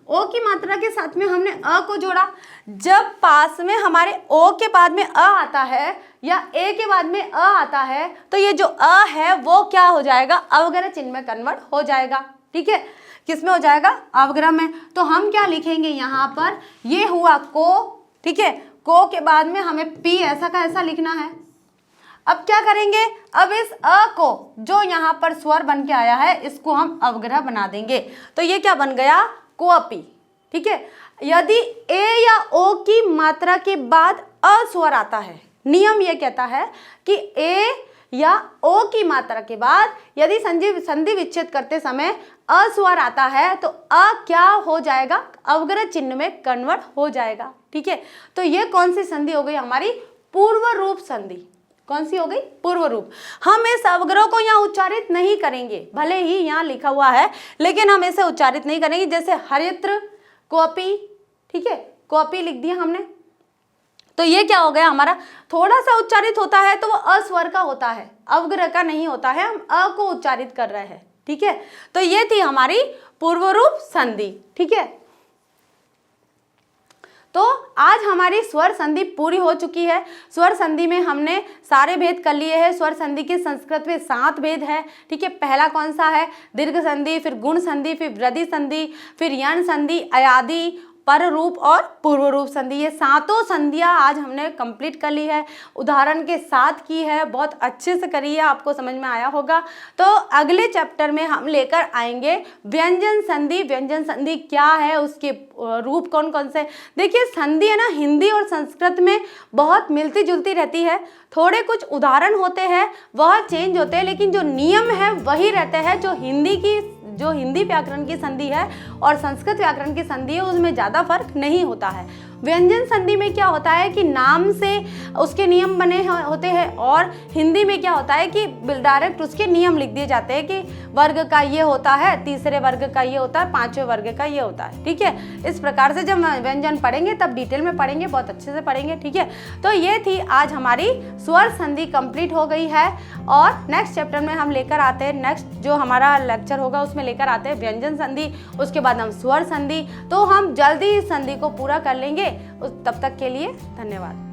ओ की मात्रा के साथ में हमने अ को जोड़ा। जब पास में हमारे ओ के बाद में अ आता है या ए के बाद में अ आता है, तो ये जो अ है वो क्या हो जाएगा, अवग्रह चिन्ह में कन्वर्ट हो जाएगा, ठीक है। किसमें हो जाएगा, अवग्रह में। तो हम क्या लिखेंगे यहाँ पर, ये हुआ को, ठीक है। को के बाद में हमें पी ऐसा का ऐसा लिखना है। अब क्या करेंगे, अब इस अ को जो यहाँ पर स्वर बन के आया है इसको हम अवग्रह बना देंगे। तो ये क्या बन गया, कोअपी, ठीक है। यदि ए या ओ की मात्रा के बाद अ स्वर आता है, नियम ये कहता है कि ए या ओ की मात्रा के बाद यदि संधि विच्छेद करते समय अ स्वर आता है तो अ क्या हो जाएगा, अवग्रह चिन्ह में कन्वर्ट हो जाएगा, ठीक है। तो ये कौन सी संधि हो गई हमारी, पूर्व रूप संधि। कौन सी हो गई, पूर्व रूप। हम इस अवग्रह को यहाँ उच्चारित नहीं करेंगे, भले ही यहाँ लिखा हुआ है लेकिन हम इसे उच्चारित नहीं करेंगे। जैसे हरित्र, कोअपी, ठीक है, कोअपी लिख दिया हमने। तो ये क्या हो गया हमारा, थोड़ा सा उच्चारित होता है तो वो अस्वर का होता है, अवग्रह का नहीं होता है, हम अ को उच्चारित कर रहे हैं, ठीक है। तो ये थी हमारी पूर्व रूप संधि, ठीक है। तो आज हमारी स्वर संधि पूरी हो चुकी है। स्वर संधि में हमने सारे भेद कर लिए हैं। स्वर संधि के संस्कृत में 7 भेद है, ठीक है। पहला कौन सा है, दीर्घ संधि, फिर गुण संधि, फिर वृद्धि संधि, फिर यण संधि, अयादि, पर रूप और पूर्व रूप संधि। ये 7 संधियां आज हमने कंप्लीट कर ली है, उदाहरण के साथ की है, बहुत अच्छे से करी है, आपको समझ में आया होगा। तो अगले चैप्टर में हम लेकर आएंगे व्यंजन संधि। व्यंजन संधि क्या है, उसके रूप कौन कौन से। देखिए संधि है ना, हिंदी और संस्कृत में बहुत मिलती जुलती रहती है, थोड़े कुछ उदाहरण होते हैं वह चेंज होते हैं, लेकिन जो नियम है वही रहते हैं। जो हिंदी व्याकरण की संधि है और संस्कृत व्याकरण की संधि है उसमें ज़्यादा फर्क नहीं होता है। व्यंजन संधि में क्या होता है कि नाम से उसके नियम बने होते हैं, और हिंदी में क्या होता है कि डायरेक्ट उसके नियम लिख दिए जाते हैं कि वर्ग का ये होता है, तीसरे वर्ग का ये होता है, पांचवें वर्ग का ये होता है। ठीक है, इस प्रकार से जब व्यंजन पढ़ेंगे तब डिटेल में पढ़ेंगे, बहुत अच्छे से पढ़ेंगे। ठीक है, तो ये थी आज हमारी स्वर संधि कंप्लीट हो गई है, और नेक्स्ट चैप्टर में हम लेकर आते हैं, नेक्स्ट जो हमारा लेक्चर होगा उसमें लेकर आते हैं व्यंजन संधि, उसके बाद हम स्वर संधि। तो हम जल्दी इस संधि को पूरा कर लेंगे। तब तक के लिए धन्यवाद।